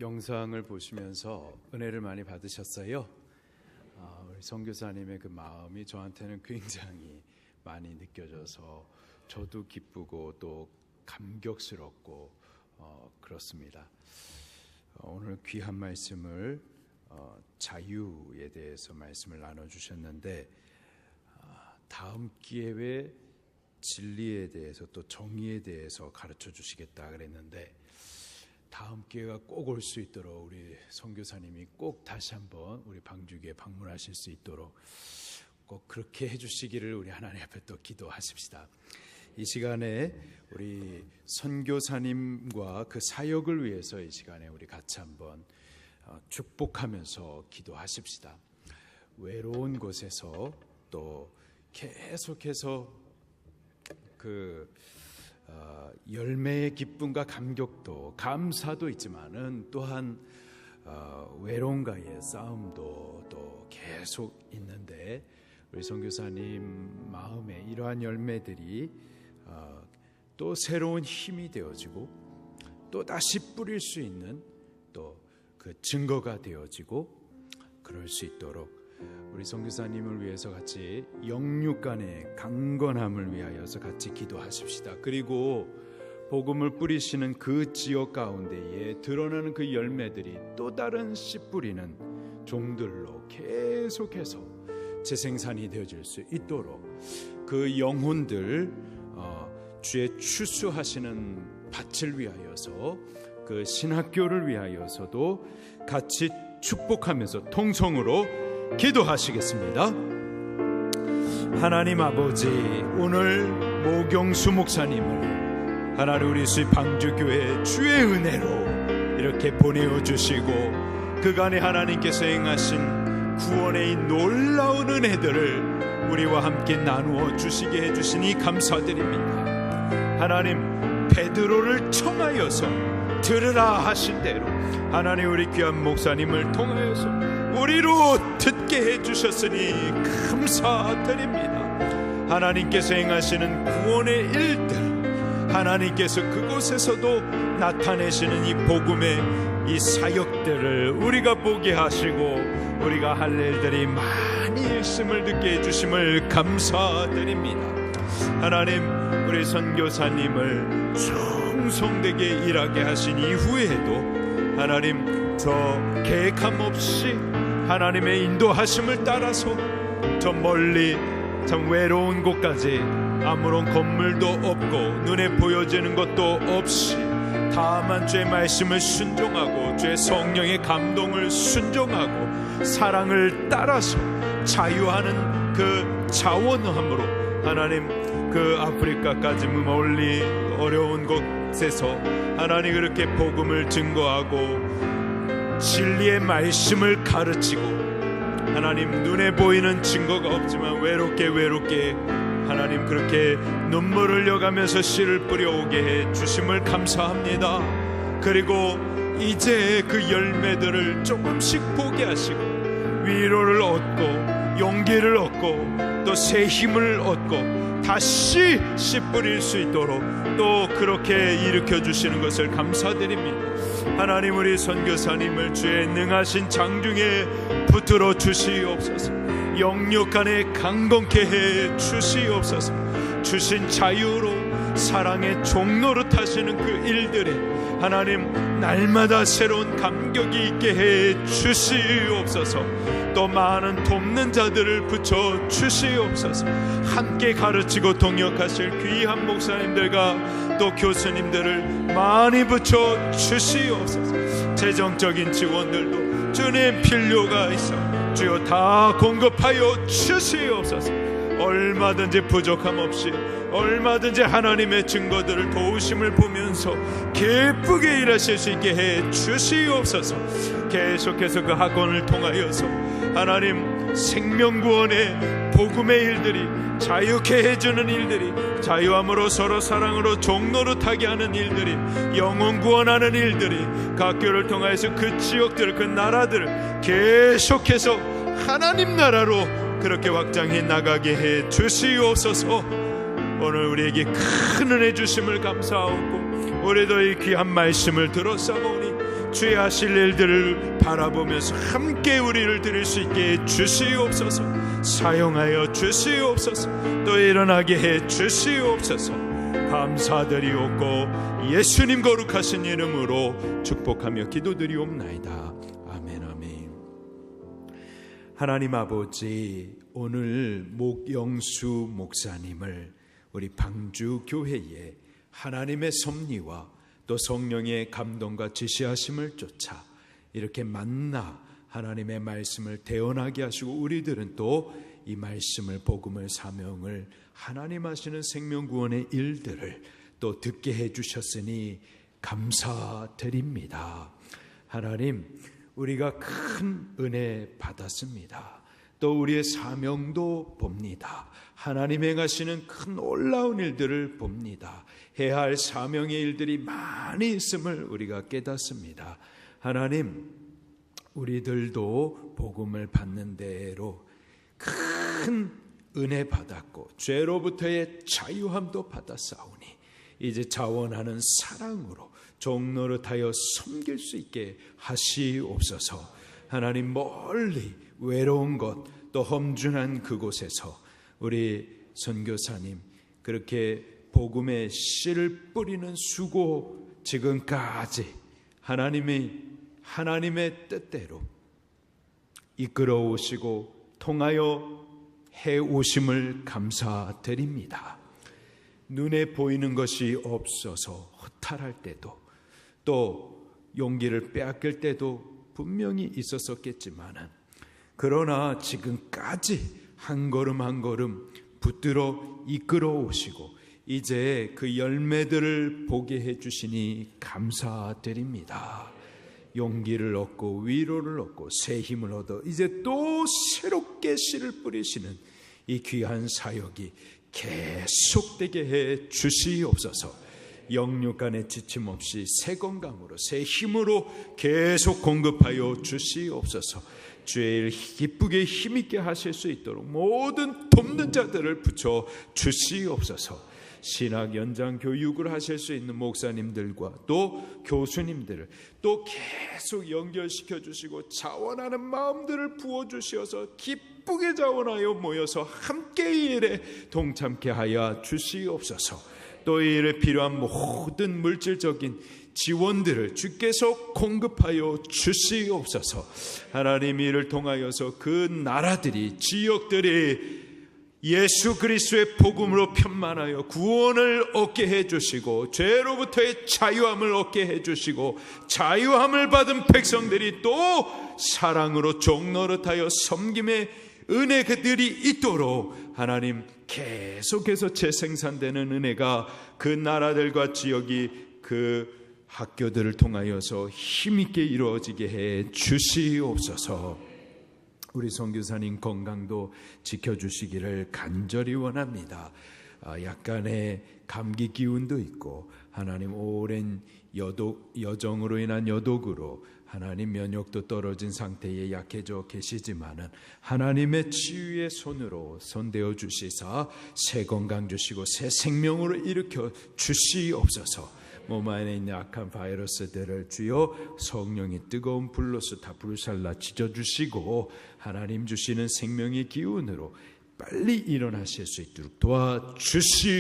영상을 보시면서 은혜를 많이 받으셨어요. 우리 선교사님의 그 마음이 저한테는 굉장히 많이 느껴져서 저도 기쁘고 또 감격스럽고 그렇습니다. 오늘 귀한 말씀을 자유에 대해서 말씀을 나눠주셨는데 다음 기회에 진리에 대해서 또 정의에 대해서 가르쳐 주시겠다 그랬는데 다음 기회가 꼭 올 수 있도록 우리 선교사님이 꼭 다시 한번 우리 방주교에 방문하실 수 있도록 꼭 그렇게 해주시기를 우리 하나님 앞에 또 기도하십시다. 이 시간에 우리 선교사님과 그 사역을 위해서 이 시간에 우리 같이 한번 축복하면서 기도하십시다. 외로운 곳에서 또 계속해서 그 열매의 기쁨과 감격도 감사도 있지만은 또한 외로움과의 싸움도 또 계속 있는데 우리 선교사님 마음에 이러한 열매들이 또 새로운 힘이 되어지고 또 다시 뿌릴 수 있는 또 그 증거가 되어지고 그럴 수 있도록 우리 선교사님을 위해서 같이 영육 간의 강건함을 위하여서 같이 기도하십시다. 그리고 복음을 뿌리시는 그 지역 가운데에 드러나는 그 열매들이 또 다른 씨 뿌리는 종들로 계속해서 재생산이 되어질 수 있도록 그 영혼들 주의 추수하시는 밭을 위하여서 그 신학교를 위하여서도 같이 축복하면서 통성으로 기도하시겠습니다. 하나님 아버지, 오늘 모경수 목사님을 하나님 우리 수입 방주교회 주의 은혜로 이렇게 보내어주시고 그간에 하나님께서 행하신 구원의 이 놀라운 은혜들을 우리와 함께 나누어 주시게 해주시니 감사드립니다. 하나님, 베드로를 청하여서 들으라 하신 대로 하나님 우리 귀한 목사님을 통하여서 우리로 듣게 해주셨으니 감사드립니다. 하나님께서 행하시는 구원의 일들, 하나님께서 그곳에서도 나타내시는 이 복음의 이 사역들을 우리가 보게 하시고 우리가 할 일들이 많이 있음을 듣게 해주심을 감사드립니다. 하나님, 우리 선교사님을 충성되게 일하게 하신 이후에도 하나님 저 계획함 없이 하나님의 인도하심을 따라서 저 멀리 참 외로운 곳까지 아무런 건물도 없고 눈에 보여지는 것도 없이 다만 주의 말씀을 순종하고 주의 성령의 감동을 순종하고 사랑을 따라서 자유하는 그 자원함으로 하나님 그 아프리카까지 멀리 어려운 곳에서 하나님 그렇게 복음을 증거하고 진리의 말씀을 가르치고 하나님 눈에 보이는 증거가 없지만 외롭게 하나님 그렇게 눈물을 흘려가면서 씨를 뿌려오게 해 주심을 감사합니다. 그리고 이제 그 열매들을 조금씩 보게 하시고 위로를 얻고 용기를 얻고 또 새 힘을 얻고 다시 씨 뿌릴 수 있도록 또 그렇게 일으켜 주시는 것을 감사드립니다. 하나님, 우리 선교사님을 주의 능하신 장중에 붙들어 주시옵소서. 영육 안에 강건케 해 주시옵소서. 주신 자유로 사랑의 종로로 타시는 그 일들에 하나님 날마다 새로운 감격이 있게 해 주시옵소서. 또 많은 돕는 자들을 붙여 주시옵소서. 함께 가르치고 동역하실 귀한 목사님들과 또 교수님들을 많이 붙여 주시옵소서. 재정적인 지원들도 주님 필요가 있어 주여 다 공급하여 주시옵소서. 얼마든지 부족함 없이 얼마든지 하나님의 증거들을 도우심을 보면서 기쁘게 일하실 수 있게 해 주시옵소서. 계속해서 그 학원을 통하여서 하나님 생명구원의 복음의 일들이 자유케 해주는 일들이 자유함으로 서로 사랑으로 종로로 타게 하는 일들이 영혼 구원하는 일들이 학교를 통하여서 그 지역들 그 나라들을 계속해서 하나님 나라로 그렇게 확장해 나가게 해 주시옵소서. 오늘 우리에게 큰 은혜 주심을 감사하고 우리도 이 귀한 말씀을 들었사오니 주의 하실 일들을 바라보면서 함께 우리를 드릴 수 있게 해 주시옵소서. 사용하여 주시옵소서. 또 일어나게 해 주시옵소서. 감사드리옵고 예수님 거룩하신 이름으로 축복하며 기도드리옵나이다. 아멘. 아멘. 하나님 아버지, 오늘 목영수 목사님을 우리 방주 교회에 하나님의 섭리와 또 성령의 감동과 지시하심을 쫓아 이렇게 만나 하나님의 말씀을 대언하게 하시고 우리들은 또 이 말씀을 복음을 사명을 하나님 하시는 생명구원의 일들을 또 듣게 해주셨으니 감사드립니다. 하나님, 우리가 큰 은혜 받았습니다. 또 우리의 사명도 봅니다. 하나님 행하시는 큰 놀라운 일들을 봅니다. 해야 할 사명의 일들이 많이 있음을 우리가 깨닫습니다. 하나님, 우리들도 복음을 받는 대로 큰 은혜 받았고 죄로부터의 자유함도 받았사오니 이제 자원하는 사랑으로 종노릇하여 섬길 수 있게 하시옵소서. 하나님, 멀리 외로운 곳 또 험준한 그곳에서 우리 선교사님 그렇게 복음의 씨를 뿌리는 수고 지금까지 하나님의 뜻대로 이끌어 오시고 통하여 해 오심을 감사드립니다. 눈에 보이는 것이 없어서 허탈할 때도 또 용기를 빼앗길 때도 분명히 있었겠지만 그러나 지금까지 한 걸음 한 걸음 붙들어 이끌어 오시고 이제 그 열매들을 보게 해주시니 감사드립니다. 용기를 얻고 위로를 얻고 새 힘을 얻어 이제 또 새롭게 씨를 뿌리시는 이 귀한 사역이 계속되게 해 주시옵소서. 영육간의 지침 없이 새 건강으로 새 힘으로 계속 공급하여 주시옵소서. 주의 일 기쁘게 힘있게 하실 수 있도록 모든 돕는 자들을 붙여 주시옵소서. 신학 연장 교육을 하실 수 있는 목사님들과 또 교수님들을 또 계속 연결시켜 주시고 자원하는 마음들을 부어주시어서 기쁘게 자원하여 모여서 함께 이 일에 동참케 하여 주시옵소서. 또 이 일에 필요한 모든 물질적인 지원들을 주께서 공급하여 주시옵소서. 하나님 이를 통하여서 그 나라들이 지역들이 예수 그리스도의 복음으로 편만하여 구원을 얻게 해주시고 죄로부터의 자유함을 얻게 해주시고 자유함을 받은 백성들이 또 사랑으로 종노릇하여 섬김의 은혜 그들이 있도록 하나님 계속해서 재생산되는 은혜가 그 나라들과 지역이 그 학교들을 통하여서 힘있게 이루어지게 해 주시옵소서. 우리 선교사님 건강도 지켜주시기를 간절히 원합니다. 약간의 감기 기운도 있고 하나님 오랜 여정으로 인한 여독으로 하나님 면역도 떨어진 상태에 약해져 계시지만은 하나님의 치유의 손으로 손대어 주시사 새 건강 주시고 새 생명으로 일으켜 주시옵소서. 몸 안에 있는 악한 바이러스들을 주여 성령이 뜨거운 불로서 다 불살라 찢어주시고 하나님 주시는 생명의 기운으로 빨리 일어나실 수 있도록 도와주시옵소서.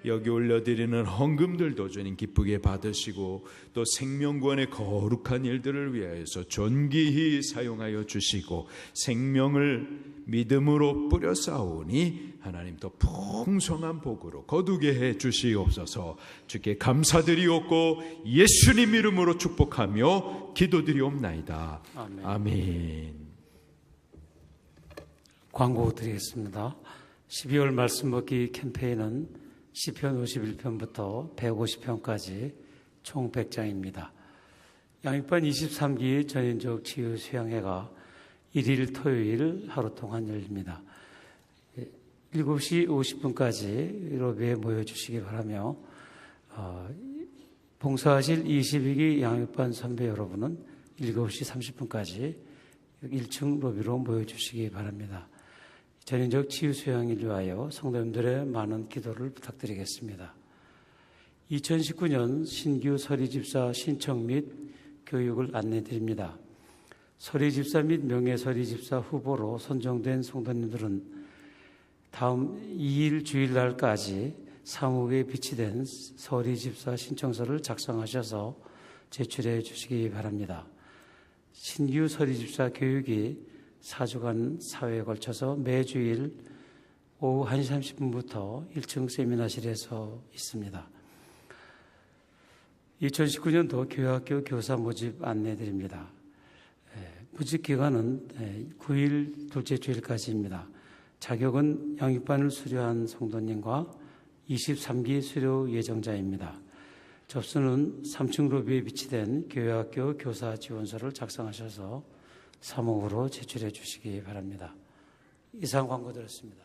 여기 올려드리는 헌금들도 주님 기쁘게 받으시고 또 생명구원의 거룩한 일들을 위하여서 존귀히 사용하여 주시고 생명을 믿음으로 뿌려 쌓으니 하나님 더 풍성한 복으로 거두게 해 주시옵소서. 주께 감사드리옵고 예수님 이름으로 축복하며 기도드리옵나이다. 아멘. 아멘. 광고 드리겠습니다. 12월 말씀 먹기 캠페인은 시편 51편부터 150편까지 총 100장입니다. 양육반 23기 전인적 치유 수양회가 1일 토요일 하루 동안 열립니다. 7시 50분까지 로비에 모여주시기 바라며 봉사하실 22기 양육반 선배 여러분은 7시 30분까지 1층 로비로 모여주시기 바랍니다. 전인적 치유 수양을 위하여 성도님들의 많은 기도를 부탁드리겠습니다. 2019년 신규 서리집사 신청 및 교육을 안내드립니다. 서리집사 및 명예서리집사 후보로 선정된 성도님들은 다음 2일 주일날까지 사무국에 비치된 서리집사 신청서를 작성하셔서 제출해 주시기 바랍니다. 신규 서리집사 교육이 4주간 사회에 걸쳐서 매주일 오후 1시 30분부터 1층 세미나실에서 있습니다. 2019년도 교회학교 교사 모집 안내드립니다. 모집 기간은 9일 둘째 주일까지입니다. 자격은 양육반을 수료한 성도님과 23기 수료 예정자입니다. 접수는 3층 로비에 비치된 교회학교 교사 지원서를 작성하셔서 사무국으로 제출해 주시기 바랍니다. 이상 광고 드렸습니다.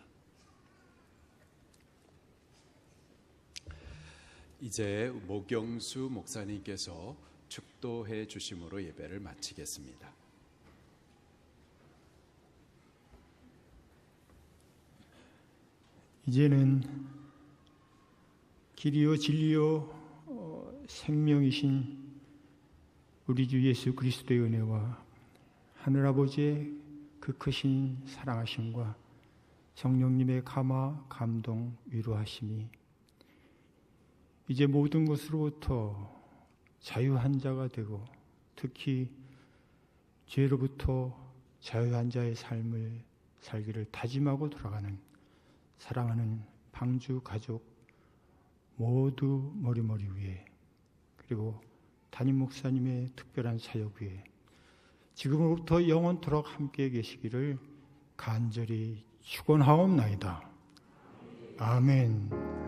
이제 모경수 목사님께서 축도해 주심으로 예배를 마치겠습니다. 이제는 길이요 진리요 생명이신 우리 주 예수 그리스도의 은혜와 하늘아버지의 그 크신 사랑하심과 성령님의 감화, 감동, 위로하심이 이제 모든 것으로부터 자유한 자가 되고 특히 죄로부터 자유한 자의 삶을 살기를 다짐하고 돌아가는 사랑하는 방주 가족 모두 머리머리 위에 그리고 담임 목사님의 특별한 사역 위에 지금으로부터 영원토록 함께 계시기를 간절히 축원하옵나이다. 아멘.